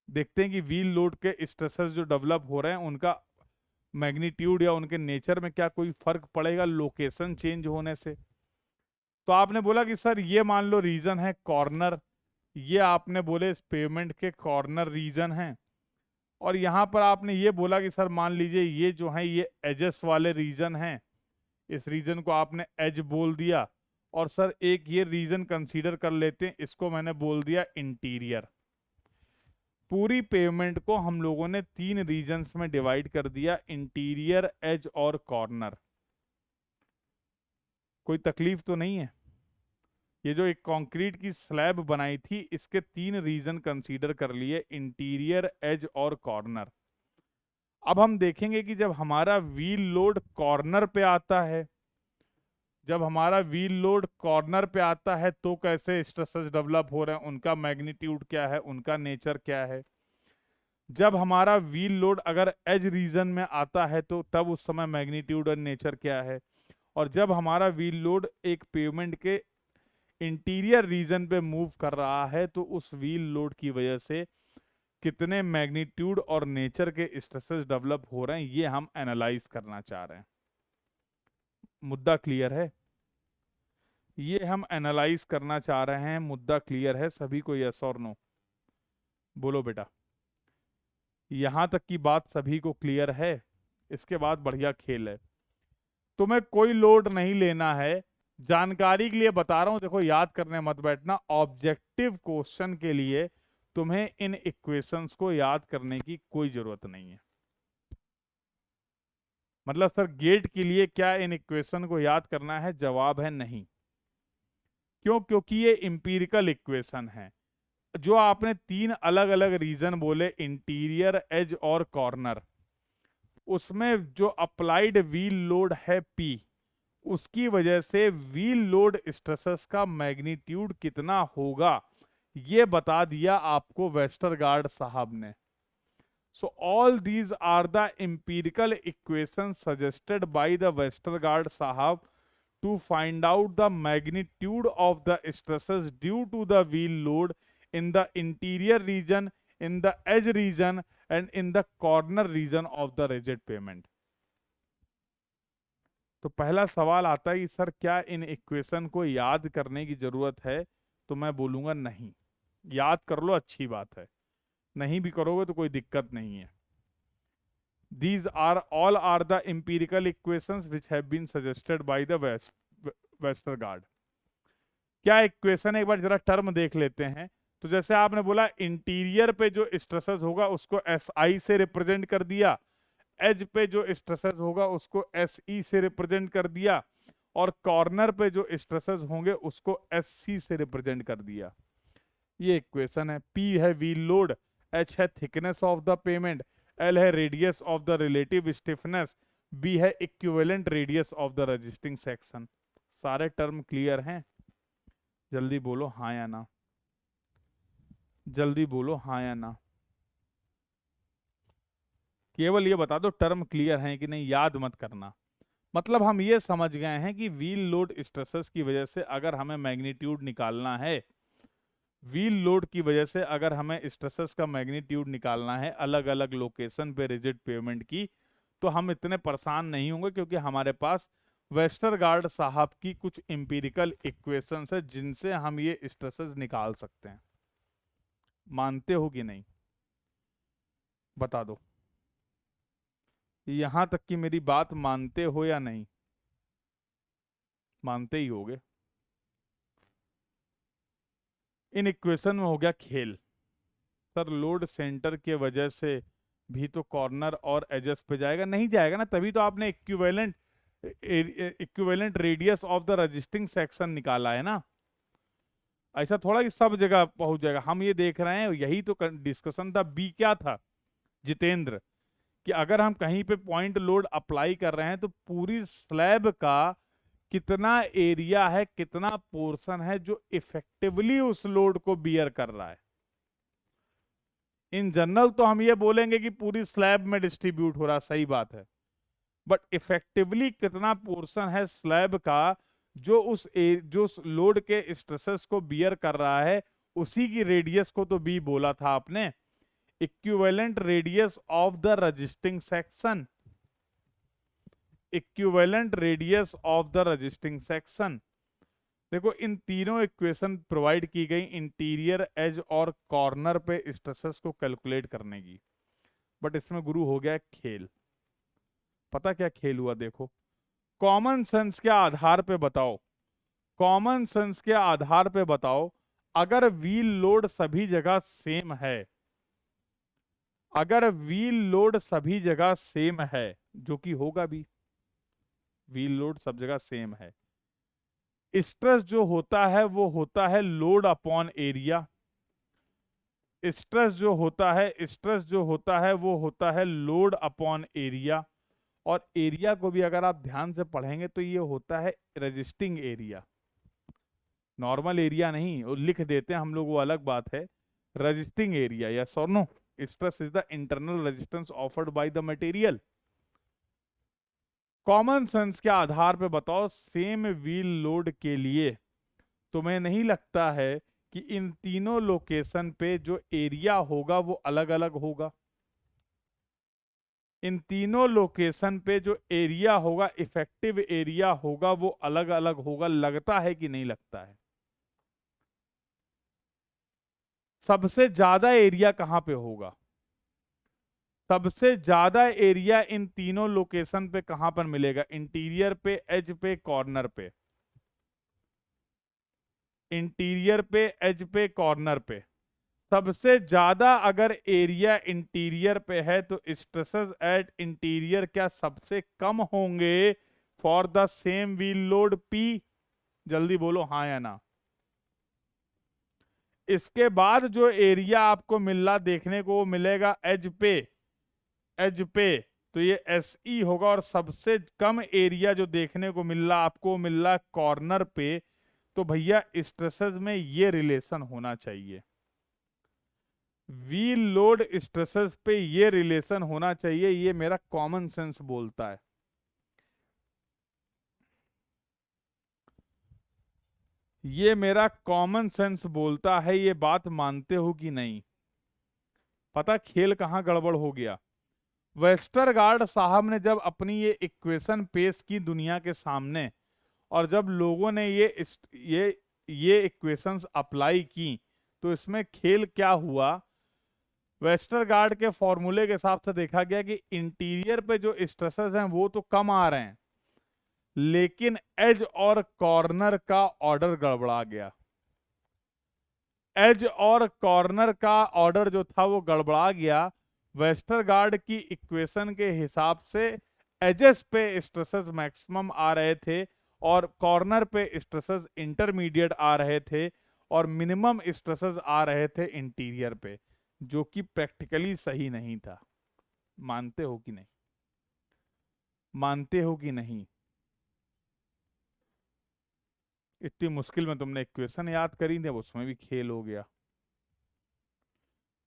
S1: देखते हैं कि व्हील लोड के स्ट्रेसेस जो डेवलप हो रहे हैं उनका मैग्नीट्यूड या उनके नेचर में क्या कोई फर्क पड़ेगा लोकेशन चेंज होने से। तो आपने बोला कि सर ये मान लो रीजन है कॉर्नर, ये आपने बोले इस पेवमेंट के कॉर्नर रीजन हैं, और यहाँ पर आपने ये बोला कि सर मान लीजिए ये जो है ये एजेस वाले रीजन हैं, इस रीजन को आपने एज बोल दिया, और सर एक ये रीजन कंसीडर कर लेते हैं, इसको मैंने बोल दिया इंटीरियर। पूरी पेवमेंट को हम लोगों ने 3 रीजन्स में डिवाइड कर दिया, इंटीरियर, एज और कॉर्नर। कोई तकलीफ तो नहीं है? ये जो एक कंक्रीट की स्लैब बनाई थी, इसके 3 रीजन कंसीडर कर लिए, इंटीरियर, एज और कॉर्नर। अब हम देखेंगे कि जब हमारा व्हील लोड कॉर्नर पे आता है, जब हमारा व्हील लोड कॉर्नर पे आता है तो कैसे स्ट्रेसेस डेवलप हो रहे हैं, उनका मैग्नीट्यूड क्या है, उनका नेचर क्या है। जब हमारा व्हील लोड अगर एज रीजन में आता है तो तब उस समय मैग्नीट्यूड और नेचर क्या है। और जब हमारा व्हील लोड एक पेवमेंट के इंटीरियर रीजन पे मूव कर रहा है तो उस व्हील लोड की वजह से कितने मैग्नीट्यूड और नेचर के स्ट्रेसेस डेवलप हो रहे हैं, ये हम एनालाइज करना चाह रहे हैं। मुद्दा क्लियर है? ये हम एनालाइज करना चाह रहे हैं। मुद्दा क्लियर है सभी को? यस और नो बोलो बेटा। यहां तक की बात सभी को क्लियर है? इसके बाद बढ़िया खेल है। तुम्हें कोई लोड नहीं लेना है, जानकारी के लिए बता रहा हूं, देखो याद करने मत बैठना। ऑब्जेक्टिव क्वेश्चन के लिए तुम्हें इन इक्वेशंस को याद करने की कोई जरूरत नहीं है। मतलब सर गेट के लिए क्या इन इक्वेशन को याद करना है? जवाब है नहीं। क्यों? क्योंकि ये इंपीरिकल इक्वेशन है। जो आपने तीन अलग अलग रीजन बोले, इंटीरियर, एज और कॉर्नर, उसमें जो अप्लाइड व्हील लोड है P, उसकी वजह से व्हील लोड स्ट्रेसेस का मैग्नीट्यूड कितना होगा ये बता दिया आपको वेस्टरगार्ड साहब ने। So all these are the empirical equations suggested by the Westergaard Sahab to find out the magnitude of the stresses due to the wheel load in the interior region, in the edge region and in the corner region of the rigid pavement. तो पहला सवाल आता है कि sir क्या in equation को याद करने की जरूरत है? तो मैं बोलूंगा नहीं। याद कर लो, अच्छी बात है। नहीं भी करोगे तो कोई दिक्कत नहीं है। These are all are the empirical equations which have been suggested by the Westergaard. क्या इक्वेशन है एक बार जरा टर्म देख लेते हैं। तो जैसे आपने बोला इंटीरियर पे जो स्ट्रेसेस होगा उसको SI से रिप्रेजेंट कर दिया, एज पे जो स्ट्रेसेस होगा उसको SE से रिप्रेजेंट कर दिया, और कॉर्नर पे जो स्ट्रेसेस होंगे उसको SC से रिप्रेजेंट कर दिया। ये इक्वेशन है। P है व्हील लोड, H है thickness of the payment, L है radius of the relative stiffness, B है equivalent radius of the resisting section. सारे टर्म क्लियर हैं? जल्दी बोलो हाँ या ना, जल्दी बोलो हाँ या ना। केवल ये बता दो टर्म क्लियर हैं कि नहीं, याद मत करना। मतलब हम ये समझ गए हैं कि व्हील लोड स्ट्रेसेस की वजह से अगर हमें मैग्नीट्यूड निकालना है, व्हील लोड की वजह से अगर हमें स्ट्रेसेस का मैग्नीट्यूड निकालना है अलग अलग लोकेशन पे रिजिड पेवमेंट की, तो हम इतने परेशान नहीं होंगे क्योंकि हमारे पास वेस्टरगार्ड साहब की कुछ इंपीरिकल इक्वेशंस है जिनसे हम ये स्ट्रेसेस निकाल सकते हैं। मानते हो कि नहीं? बता दो। यहां तक कि मेरी बात मानते हो या नहीं? मानते ही होगे। इन इक्वेशन में हो गया खेल। सर लोड सेंटर के वजह से भी तो कॉर्नर और एजेस पे जाएगा? नहीं जाएगा ना, तभी तो आपने equivalent radius of the resisting section निकाला है ना। ऐसा थोड़ा कि सब जगह पहुंच जाएगा। हम ये देख रहे हैं, यही तो डिस्कशन था। बी क्या था जितेंद्र? कि अगर हम कहीं पे पॉइंट लोड अप्लाई कर रहे हैं तो पूरी स्लैब का कितना एरिया है, कितना पोर्शन है जो इफेक्टिवली उस लोड को बियर कर रहा है। इन जनरल तो हम ये बोलेंगे कि पूरी स्लैब में डिस्ट्रीब्यूट हो रहा, सही बात है, बट इफेक्टिवली कितना पोर्शन है स्लैब का जो जो लोड के स्ट्रेसेस को बियर कर रहा है, उसी की रेडियस को तो बी बोला था आपने, equivalent radius of the resisting section. Equivalent radius of the resisting section. देखो इन तीनों इक्वेशन प्रोवाइड की गई इंटीरियर, एज और कॉर्नर पे स्ट्रेसेस को कैलकुलेट करने की, बट इसमें गुरु हो गया खेल। पता क्या खेल हुआ? देखो कॉमन सेंस के आधार पे बताओ, कॉमन सेंस के आधार पे बताओ, अगर व्हील लोड सभी जगह सेम है, अगर व्हील लोड सभी जगह सेम है, जो कि होगा भी, व्हील लोड सब जगह सेम है, स्ट्रेस जो होता है वो होता है लोड अपॉन एरिया। स्ट्रेस जो होता है, स्ट्रेस जो होता है वो होता है लोड अपॉन एरिया। और एरिया को भी अगर आप ध्यान से पढ़ेंगे तो ये होता है रेजिस्टिंग एरिया, नॉर्मल एरिया नहीं। और लिख देते हैं हम लोग वो अलग बात है। रेजिस्टिंग एरिया, यस और no? Stress is the internal resistance offered by the material. Common sense के आधार पे बताओ, सेम व्हील लोड के लिए तुम्हें नहीं लगता है कि इन तीनों लोकेशन पे जो एरिया होगा वो अलग अलग होगा? इन तीनों लोकेशन पे जो एरिया होगा, इफेक्टिव एरिया होगा, वो अलग अलग होगा। लगता है कि नहीं लगता है? सबसे ज्यादा एरिया कहां पे होगा? सबसे ज्यादा एरिया इन तीनों लोकेशन पे कहां पर मिलेगा? इंटीरियर पे, एज पे, कॉर्नर पे। इंटीरियर पे, एज पे, कॉर्नर पे। सबसे ज्यादा अगर एरिया इंटीरियर पे है तो स्ट्रेसेस एट इंटीरियर क्या सबसे कम होंगे for the same wheel load P? जल्दी बोलो हाँ या ना। इसके बाद जो एरिया आपको मिल रहा देखने को वो मिलेगा एज पे। एज पे तो ये एस ई होगा, और सबसे कम एरिया जो देखने को मिल रहा आपको मिल रहा कॉर्नर पे। तो भैया स्ट्रेसेस में ये रिलेशन होना चाहिए, व्हील लोड स्ट्रेसेस पे ये रिलेशन होना चाहिए। ये मेरा कॉमन सेंस बोलता है। ये मेरा कॉमन सेंस बोलता है। ये बात मानते हो कि नहीं? पता खेल कहां गड़बड़ हो गया? वेस्टरगार्ड साहब ने जब अपनी ये इक्वेशन पेश की दुनिया के सामने, और जब लोगों ने ये इक्वेशंस अप्लाई की, तो इसमें खेल क्या हुआ? वेस्टरगार्ड के फॉर्मूले के हिसाब से देखा गया कि इंटीरियर पे जो स्ट्रेसेस हैं वो तो कम आ रहे हैं, लेकिन एज और कॉर्नर का ऑर्डर गड़बड़ा गया। एज और कॉर्नर का ऑर्डर जो था वो गड़बड़ा गया। वेस्टरगार्ड की इक्वेशन के हिसाब से एजेस पे स्ट्रेसेस मैक्सिमम आ रहे थे, और कॉर्नर पे स्ट्रेसेस इंटरमीडिएट आ रहे थे, और मिनिमम स्ट्रेसेस आ रहे थे इंटीरियर पे, जो कि प्रैक्टिकली सही नहीं था। मानते हो कि नहीं? मानते हो कि नहीं? इतनी मुश्किल में तुमने इक्वेशन याद करी थी, अब उसमें भी खेल हो गया।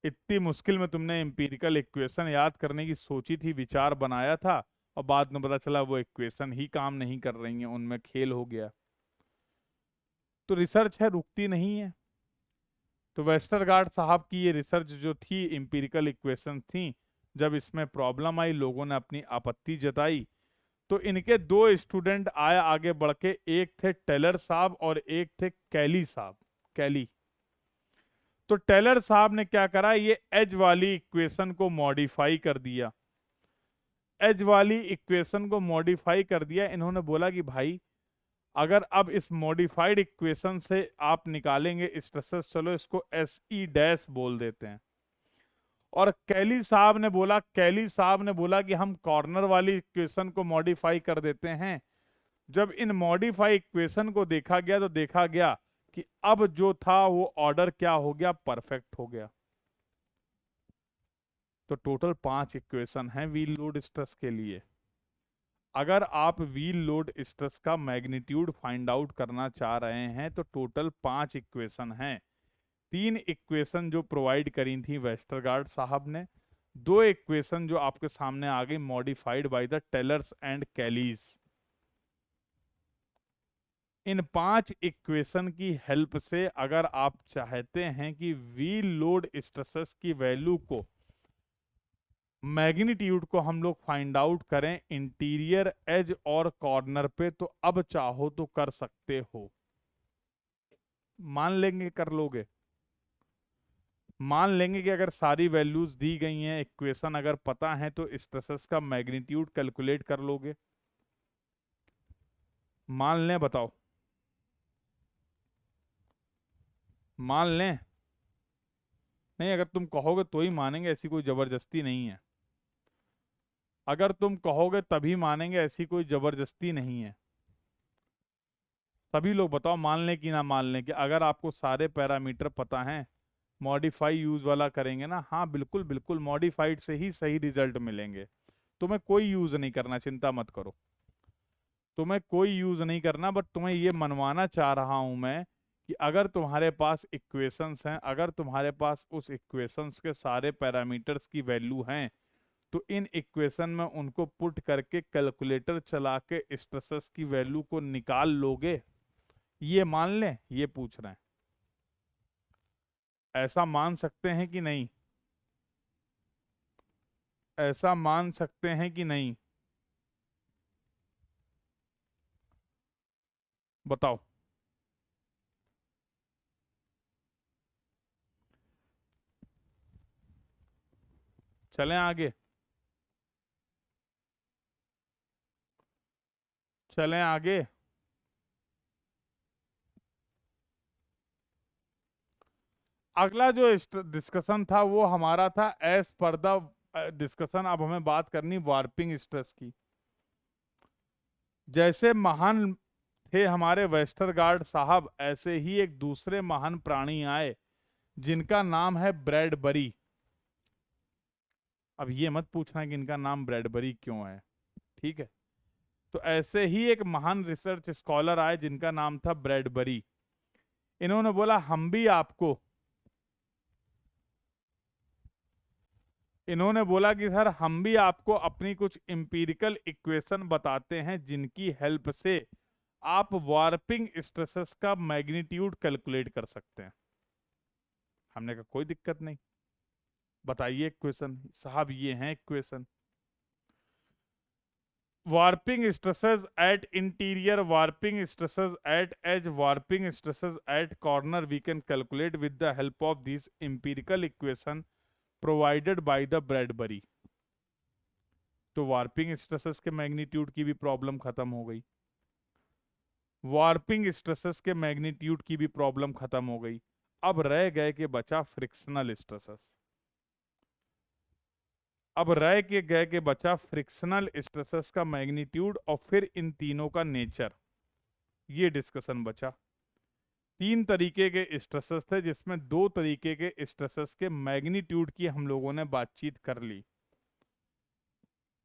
S1: इतनी मुश्किल में तुमने एम्पिरिकल इक्वेशन याद करने की सोची थी, विचार बनाया था, और बाद में पता चला वो इक्वेशन ही काम नहीं कर रही हैं, उनमें खेल हो गया। तो रिसर्च है, रुकती नहीं है। तो वेस्टरगार्ड साहब की ये रिसर्च जो थी, एम्पिरिकल इक्वेशन थी, जब इसमें प्रॉब्लम आई, लोगों ने अपनी आपत्ति जताई, तो इनके दो स्टूडेंट आए आगे बढ़ के। एक थे टेलर साहब और एक थे कैली साहब। कैली। तो टेलर साहब ने क्या करा, ये एज वाली इक्वेशन को मॉडिफाई कर दिया। एज वाली इक्वेशन को मॉडिफाई कर दिया। इन्होंने बोला कि भाई अगर अब इस मॉडिफाइड इक्वेशन से आप निकालेंगे स्ट्रेसेस, चलो इसको एस ई डैश बोल देते हैं। और कैली साहब ने बोला कि हम कॉर्नर वाली इक्वेशन को मॉडिफाई कर देते हैं। जब इन मॉडिफाई इक्वेशन को देखा गया तो देखा गया कि अब जो था वो ऑर्डर क्या हो गया, परफेक्ट हो गया। तो टोटल 5 इक्वेशन हैं व्हील लोड स्ट्रेस के लिए। अगर आप व्हील लोड स्ट्रेस का मैग्नीट्यूड फाइंड आउट करना चाह रहे हैं तो टोटल 5 इक्वेशन हैं। 3 इक्वेशन जो प्रोवाइड करी थी वेस्टरगार्ड साहब ने, 2 इक्वेशन जो आपके सामने आ गई modified by the Tellers and Kelleys. इन 5 इक्वेशन की हेल्प से अगर आप चाहते हैं कि व्हील लोड स्ट्रेसेस की वैल्यू को, मैग्नीट्यूड को हम लोग फाइंड आउट करें इंटीरियर, एज और कॉर्नर पे, तो अब चाहो तो कर सकते हो। मान लेंगे, कर लोगे? मान लेंगे कि अगर सारी वैल्यूज दी गई हैं, इक्वेशन अगर पता है, तो स्ट्रेसेस का मैग्नीट्यूड कैलकुलेट कर लोगे? मान लें, बताओ। मान लें? नहीं, अगर तुम कहोगे तो ही मानेंगे, ऐसी कोई जबरदस्ती नहीं है। अगर तुम कहोगे तभी मानेंगे, ऐसी कोई जबरदस्ती नहीं है। सभी लोग बताओ, मान लें कि ना मान लें? कि अगर आपको सारे पैरामीटर पता हैं, मॉडिफाई यूज वाला करेंगे ना? हाँ बिल्कुल बिल्कुल, मॉडिफाइड से ही सही रिजल्ट मिलेंगे। तुम्हें कोई यूज नहीं करना, चिंता मत करो, तुम्हें कोई यूज नहीं करना, बट तुम्हें ये मनवाना चाह रहा हूं मैं कि अगर तुम्हारे पास इक्वेशंस हैं, अगर तुम्हारे पास उस इक्वेशंस के सारे पैरामीटर्स की वैल्यू हैं, तो इन इक्वेशन में उनको पुट करके कैलकुलेटर चला के स्ट्रेसेस की वैल्यू को निकाल लोगे, ये मान लें, ये पूछ रहे हैं। ऐसा मान सकते हैं कि नहीं? ऐसा मान सकते हैं कि नहीं? बताओ। चलें आगे? चलें आगे? अगला जो डिस्कशन था वो हमारा था एज पर द डिस्कशन। अब हमें बात करनी वार्पिंग स्ट्रेस की। जैसे महान थे हमारे वेस्टरगार्ड साहब, ऐसे ही एक दूसरे महान प्राणी आए जिनका नाम है ब्रैडबरी। अब ये मत पूछना कि इनका नाम ब्रैडबरी क्यों है, ठीक है? तो ऐसे ही एक महान रिसर्च स्कॉलर आए जिनका नाम था ब्रैडबरी। इन्होंने बोला हम भी आपको, इन्होंने बोला कि सर हम भी आपको अपनी कुछ एम्पिरिकल इक्वेशन बताते हैं जिनकी हेल्प से आप वार्पिंग स्ट्रेसेस का मैग्नीट्यूड कैलकुलेट कर सकते हैं। हमने कहा कोई दिक्कत नहीं, बताइए इक्वेशन। साहब ये हैं equation. Warping stresses at interior, warping stresses at edge, warping stresses at corner we can calculate with the help of this empirical equation provided by the Bradbury. तो वार्पिंग स्ट्रेसेस के मैग्नीट्यूड की भी problem खत्म हो गई, warping stresses के magnitude की भी प्रॉब्लम खत्म हो गई। अब रह गए कि बचा फ्रिक्शनल स्ट्रेसेस। अब रह के गए कि बचा फ्रिक्शनल स्ट्रेसेस का मैग्नीट्यूड और फिर इन तीनों का नेचर, ये डिस्कशन बचा। तीन तरीके के स्ट्रेसेस थे जिसमें दो तरीके के स्ट्रेसेस के मैग्नीट्यूड की हम लोगों ने बातचीत कर ली,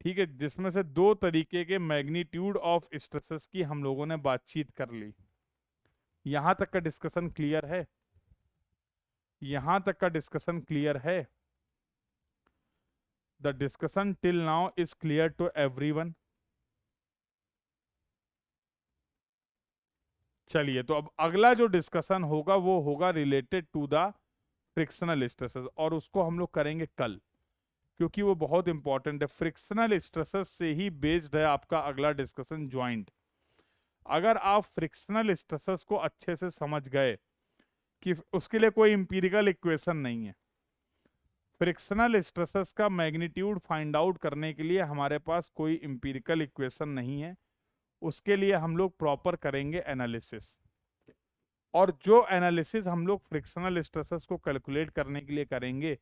S1: ठीक है? जिसमें से दो तरीके के मैग्नीट्यूड ऑफ स्ट्रेसेस की हम लोगों ने बातचीत कर ली। यहां तक का डिस्कशन क्लियर है? यहां तक का डिस्कशन क्लियर है? The discussion till now is clear to everyone? चलिए, तो अब अगला जो डिस्कशन होगा वो होगा related to the frictional stresses, और उसको हम लोग करेंगे कल, क्योंकि वो बहुत इंपॉर्टेंट है। फ्रिक्शनल स्ट्रेसेस से ही बेस्ड है आपका अगला डिस्कशन ज्वाइंट। अगर आप फ्रिक्शनल स्ट्रेसेस को अच्छे से समझ गए कि उसके लिए कोई इंपीरिकल इक्वेशन नहीं है, फ्रिक्शनल स्ट्रेसेस का मैग्नीट्यूड फाइंड आउट करने के लिए हमारे पास कोई इंपीरिकल इक्वेशन नहीं है, उसके लिए हम लोग प्रॉपर करेंगे एनालिसिस। और जो एनालिसिस हम लोग फ्रिक्शनल स्ट्रेसेस को कैलकुलेट करने के लिए करेंगे,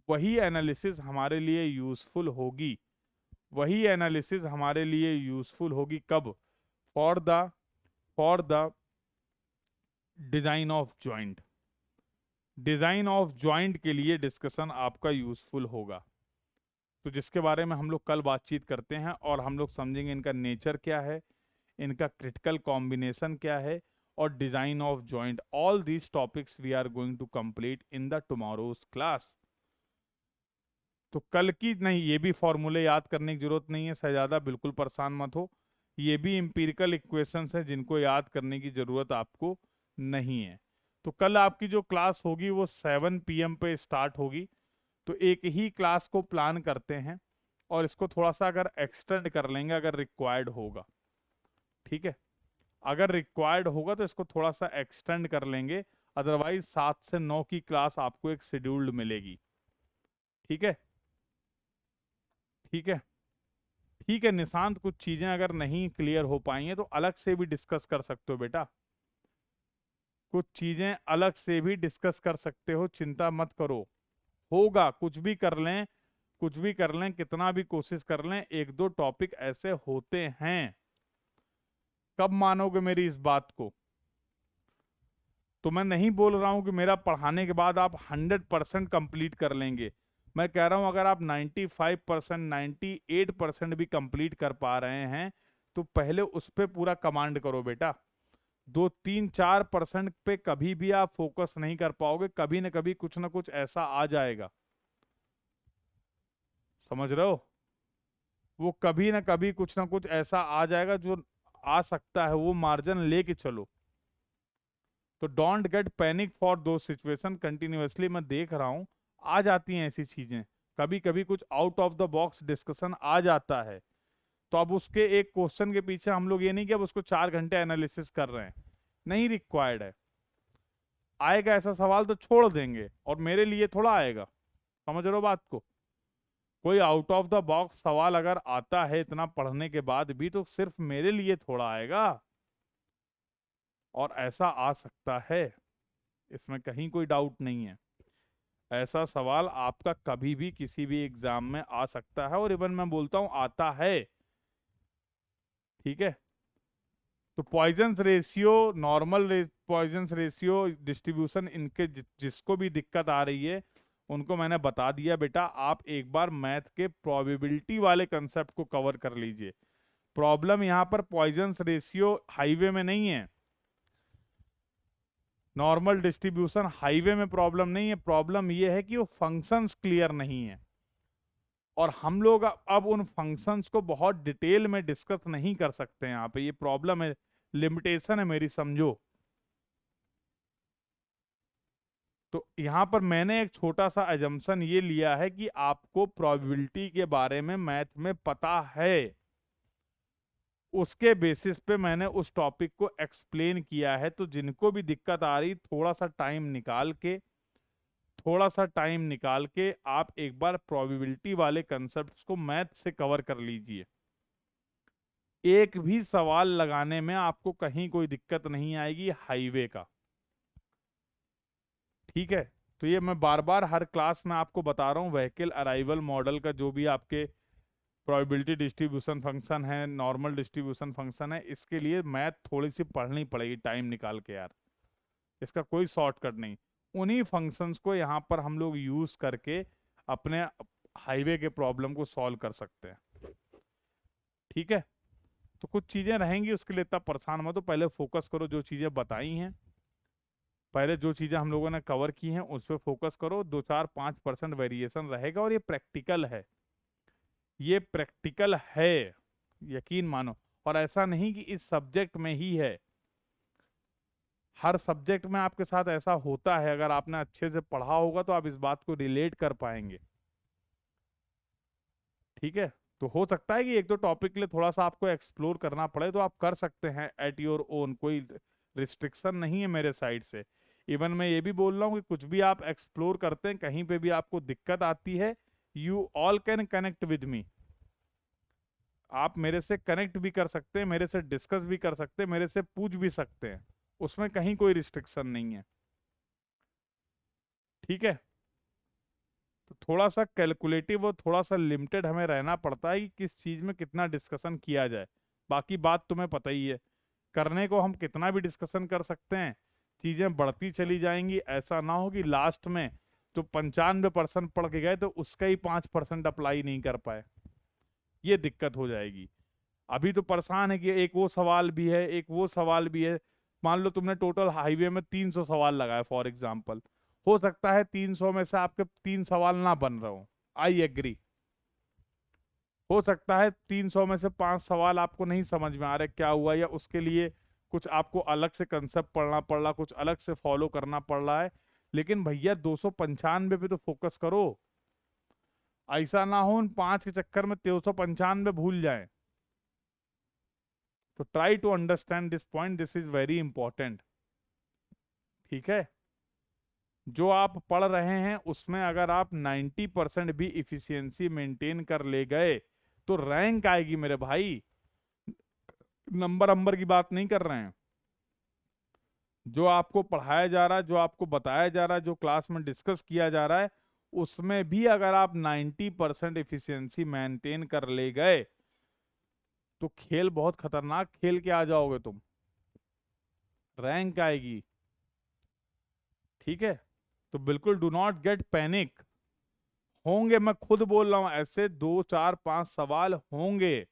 S1: वही एनालिसिस हमारे लिए यूजफुल होगी। वही एनालिसिस हमारे लिए यूजफुल होगी कब? For the design of joint. Design of joint के लिए डिस्कशन आपका यूजफुल होगा। तो जिसके बारे में हम लोग कल बातचीत करते हैं, और हम लोग समझेंगे इनका नेचर क्या है, इनका क्रिटिकल कॉम्बिनेशन क्या है, और design of joint. All these topics we are going to complete in the tomorrow's class. तो कल की नहीं, ये भी फॉर्मूले याद करने की जरूरत नहीं है शहजादा, बिल्कुल परेशान मत हो। ये भी इंपीरिकल इक्वेशंस हैं जिनको याद करने की जरूरत आपको नहीं है। तो कल आपकी जो क्लास होगी वो 7 PM पे स्टार्ट होगी। तो एक ही क्लास को प्लान करते हैं, और इसको थोड़ा सा अगर एक्सटेंड कर लेंगे अगर रिक्वायर्ड होगा, ठीक है? अगर रिक्वायर्ड होगा तो इसको थोड़ा सा एक्सटेंड कर लेंगे, अदरवाइज 7 से 9 की क्लास आपको एक शेड्यूल्ड मिलेगी, ठीक है? ठीक है, ठीक है निशांत, कुछ चीजें अगर नहीं क्लियर हो पाई हैं तो अलग से भी डिस्कस कर सकते हो बेटा, कुछ चीजें अलग से भी डिस्कस कर सकते हो, चिंता मत करो। होगा, कुछ भी कर लें, कुछ भी कर लें, कितना भी कोशिश कर लें, एक दो टॉपिक ऐसे होते हैं। कब मानोगे मेरी इस बात को? तो मैं नहीं बोल रहा हूं कि मेरा पढ़ाने के बाद आप 100% कंप्लीट कर लेंगे, मैं कह रहा हूं अगर आप 95%, 98% भी कंप्लीट कर पा रहे हैं तो पहले उस पे पूरा कमांड करो बेटा। 2-3-4% पे कभी भी आप फोकस नहीं कर पाओगे, कभी ना कभी कुछ ना कुछ ऐसा आ जाएगा, समझ रहे हो? वो कभी ना कभी कुछ ना कुछ ऐसा आ जाएगा जो आ सकता है, वो मार्जिन लेके चलो। तो डोंट गेट पैनिक फॉर दो सिचुएशन। कंटिन्यूअसली मैं देख रहा हूं आ जाती हैं ऐसी चीजें, कभी कभी कुछ out of the box discussion आ जाता है। तो अब उसके एक क्वेश्चन के पीछे हम लोग ये नहीं कि अब उसको 4 घंटे एनालिसिस कर रहे हैं, नहीं रिक्वायर्ड है। आएगा ऐसा सवाल तो छोड़ देंगे, और मेरे लिए थोड़ा आएगा, समझ रहे हो बात को? कोई आउट ऑफ द बॉक्स सवाल अगर आता है इतना पढ़ने के बाद भी, तो सिर्फ मेरे लिए थोड़ा आएगा, और ऐसा आ सकता है, इसमें कहीं कोई डाउट नहीं है। ऐसा सवाल आपका कभी भी किसी भी एग्जाम में आ सकता है, और इवन मैं बोलता हूं आता है। ठीक है, तो Poisson's ratio, Poisson's ratio distribution, इनके जिसको भी दिक्कत आ रही है उनको मैंने बता दिया बेटा। आप एक बार मैथ के प्रोबेबिलिटी वाले कंसेप्ट को कवर कर लीजिए। प्रॉब्लम यहाँ पर पॉइजन्स रेशियो हाईवे में नहीं है, नॉर्मल डिस्ट्रीब्यूशन हाईवे में प्रॉब्लम नहीं है। प्रॉब्लम ये है कि वो फंक्शंस क्लियर नहीं है, और हम लोग अब उन फंक्शंस को बहुत डिटेल में डिस्कस नहीं कर सकते हैं यहाँ पे, ये प्रॉब्लम है, लिमिटेशन है मेरी, समझो। तो यहाँ पर मैंने एक छोटा सा एजम्पशन ये लिया है कि आपको प्रोबेबिलिटी के बारे में मैथ में पता है, उसके बेसिस पे मैंने उस टॉपिक को एक्सप्लेन किया है। तो जिनको भी दिक्कत आ रही, थोड़ा सा टाइम निकाल के आप एक बार प्रोबेबिलिटी वाले कंसेप्ट्स को मैथ से कवर कर लीजिए। एक भी सवाल लगाने में आपको कहीं कोई दिक्कत नहीं आएगी हाईवे का। ठीक है, तो ये मैं बार बार हर क्लास में आपको बता रहा हूँ, व्हीकल अराइवल मॉडल का जो भी आपके प्रोबेबिलिटी डिस्ट्रीब्यूशन फंक्शन है, नॉर्मल डिस्ट्रीब्यूशन फंक्शन है, इसके लिए मैथ थोड़ी सी पढ़नी पड़ेगी टाइम निकाल के यार, इसका कोई शॉर्टकट नहीं। उन्हीं फंक्शंस को यहाँ पर हम लोग यूज करके अपने हाईवे के प्रॉब्लम को सॉल्व कर सकते हैं। ठीक है, तो कुछ चीजें रहेंगी, उसके लिए इतना परेशान मत हो, पहले फोकस करो जो चीजें बताई हैं, पहले जो चीजें हम लोगों ने कवर की हैं उस पर फोकस करो। 2-4-5% वेरिएशन रहेगा, और ये प्रैक्टिकल है, ये प्रैक्टिकल है, यकीन मानो। और ऐसा नहीं कि इस सब्जेक्ट में ही है, हर सब्जेक्ट में आपके साथ ऐसा होता है। अगर आपने अच्छे से पढ़ा होगा तो आप इस बात को रिलेट कर पाएंगे। ठीक है, तो हो सकता है कि एक दो टॉपिक के लिए थोड़ा सा आपको एक्सप्लोर करना पड़े, तो आप कर सकते हैं एट योर ओन, कोई रिस्ट्रिक्शन नहीं है मेरे साइड से। इवन मैं ये भी बोल रहा हूँ कि कुछ भी आप एक्सप्लोर करते हैं, कहीं पे भी आपको दिक्कत आती है, you all can connect with me. आप मेरे से कनेक्ट भी कर सकते हैं, मेरे से डिस्कस भी कर सकते हैं, मेरे से पूछ भी सकते हैं, उसमें कहीं कोई रिस्ट्रिक्शन नहीं है। ठीक है, तो थोड़ा सा कैलकुलेटिव और थोड़ा सा लिमिटेड हमें रहना पड़ता है कि किस चीज में कितना डिस्कशन किया जाए। बाकी बात तुम्हें पता ही है, करने को हम कितना भी डिस्कशन कर सकते हैं, चीजें बढ़ती चली जाएंगी। ऐसा ना हो कि लास्ट में तो 95% पढ़ के गए तो उसका ही 5% अप्लाई नहीं कर पाए, ये दिक्कत हो जाएगी। अभी तो परेशान है कि एक वो सवाल भी है, एक वो सवाल भी है। मान लो तुमने टोटल हाईवे में 300 सवाल लगाए फॉर एग्जाम्पल, हो सकता है 300 में से आपके 3 सवाल ना बन रहे हो, आई एग्री। हो सकता है 300 में से 5 सवाल आपको नहीं समझ में आ रहे क्या हुआ, या उसके लिए कुछ आपको अलग से कंसेप्ट पढ़ना पड़ रहा, कुछ अलग से फॉलो करना पड़ रहा है। लेकिन भैया 295 पे तो फोकस करो, ऐसा ना हो उन 5 के चक्कर में 395 भूल जाए। तो try to understand this point, this is very important. ठीक है, जो आप पढ़ रहे हैं उसमें अगर आप 90% भी इफिशियंसी मेंटेन कर ले गए तो रैंक आएगी मेरे भाई, नंबर नंबर की बात नहीं कर रहे हैं। जो आपको पढ़ाया जा रहा है, जो आपको बताया जा रहा है, जो क्लास में डिस्कस किया जा रहा है, उसमें भी अगर आप 90% इफिशियंसी मेंटेन कर ले गए तो खेल बहुत खतरनाक खेल के आ जाओगे तुम, रैंक आएगी। ठीक है, तो बिल्कुल डू नॉट गेट पैनिक, होंगे, मैं खुद बोल रहा हूं, ऐसे 2 4 5 सवाल होंगे।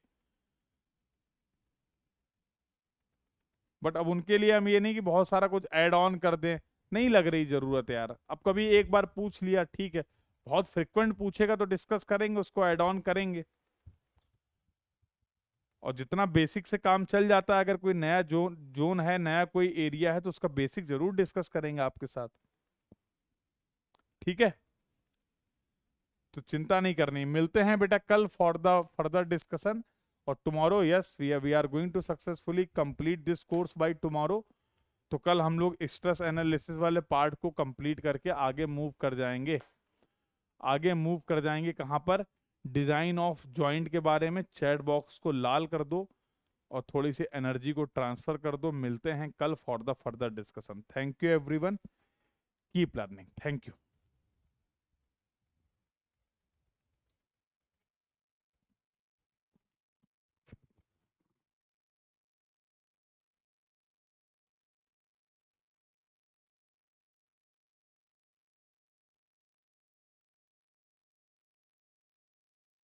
S1: बट अब उनके लिए हम ये नहीं कि बहुत सारा कुछ ऐड ऑन कर दें, नहीं लग रही जरूरत यार। अब कभी एक बार पूछ लिया ठीक है, बहुत फ्रिक्वेंट पूछेगा तो डिस्कस करेंगे, उसको ऐड ऑन करेंगे। और जितना बेसिक से काम चल जाता है, अगर कोई नया जोन जोन है, नया कोई एरिया है, तो उसका बेसिक जरूर डिस्कस करेंगे आपके साथ। ठीक है, तो चिंता नहीं करनी। मिलते हैं बेटा कल फॉर द फर्दर डिस्कशन। और tomorrow, yes, we are going to successfully complete this course by tomorrow. तो कल हम लोग स्ट्रेस एनालिसिस वाले पार्ट को कंप्लीट करके आगे मूव कर जाएंगे। आगे मूव कर जाएंगे कहाँ पर? डिजाइन ऑफ जॉइंट के बारे में। चैट बॉक्स को लाल कर दो और थोड़ी सी एनर्जी को ट्रांसफर कर दो। मिलते हैं कल for the further discussion. Thank you everyone, keep learning. Thank you.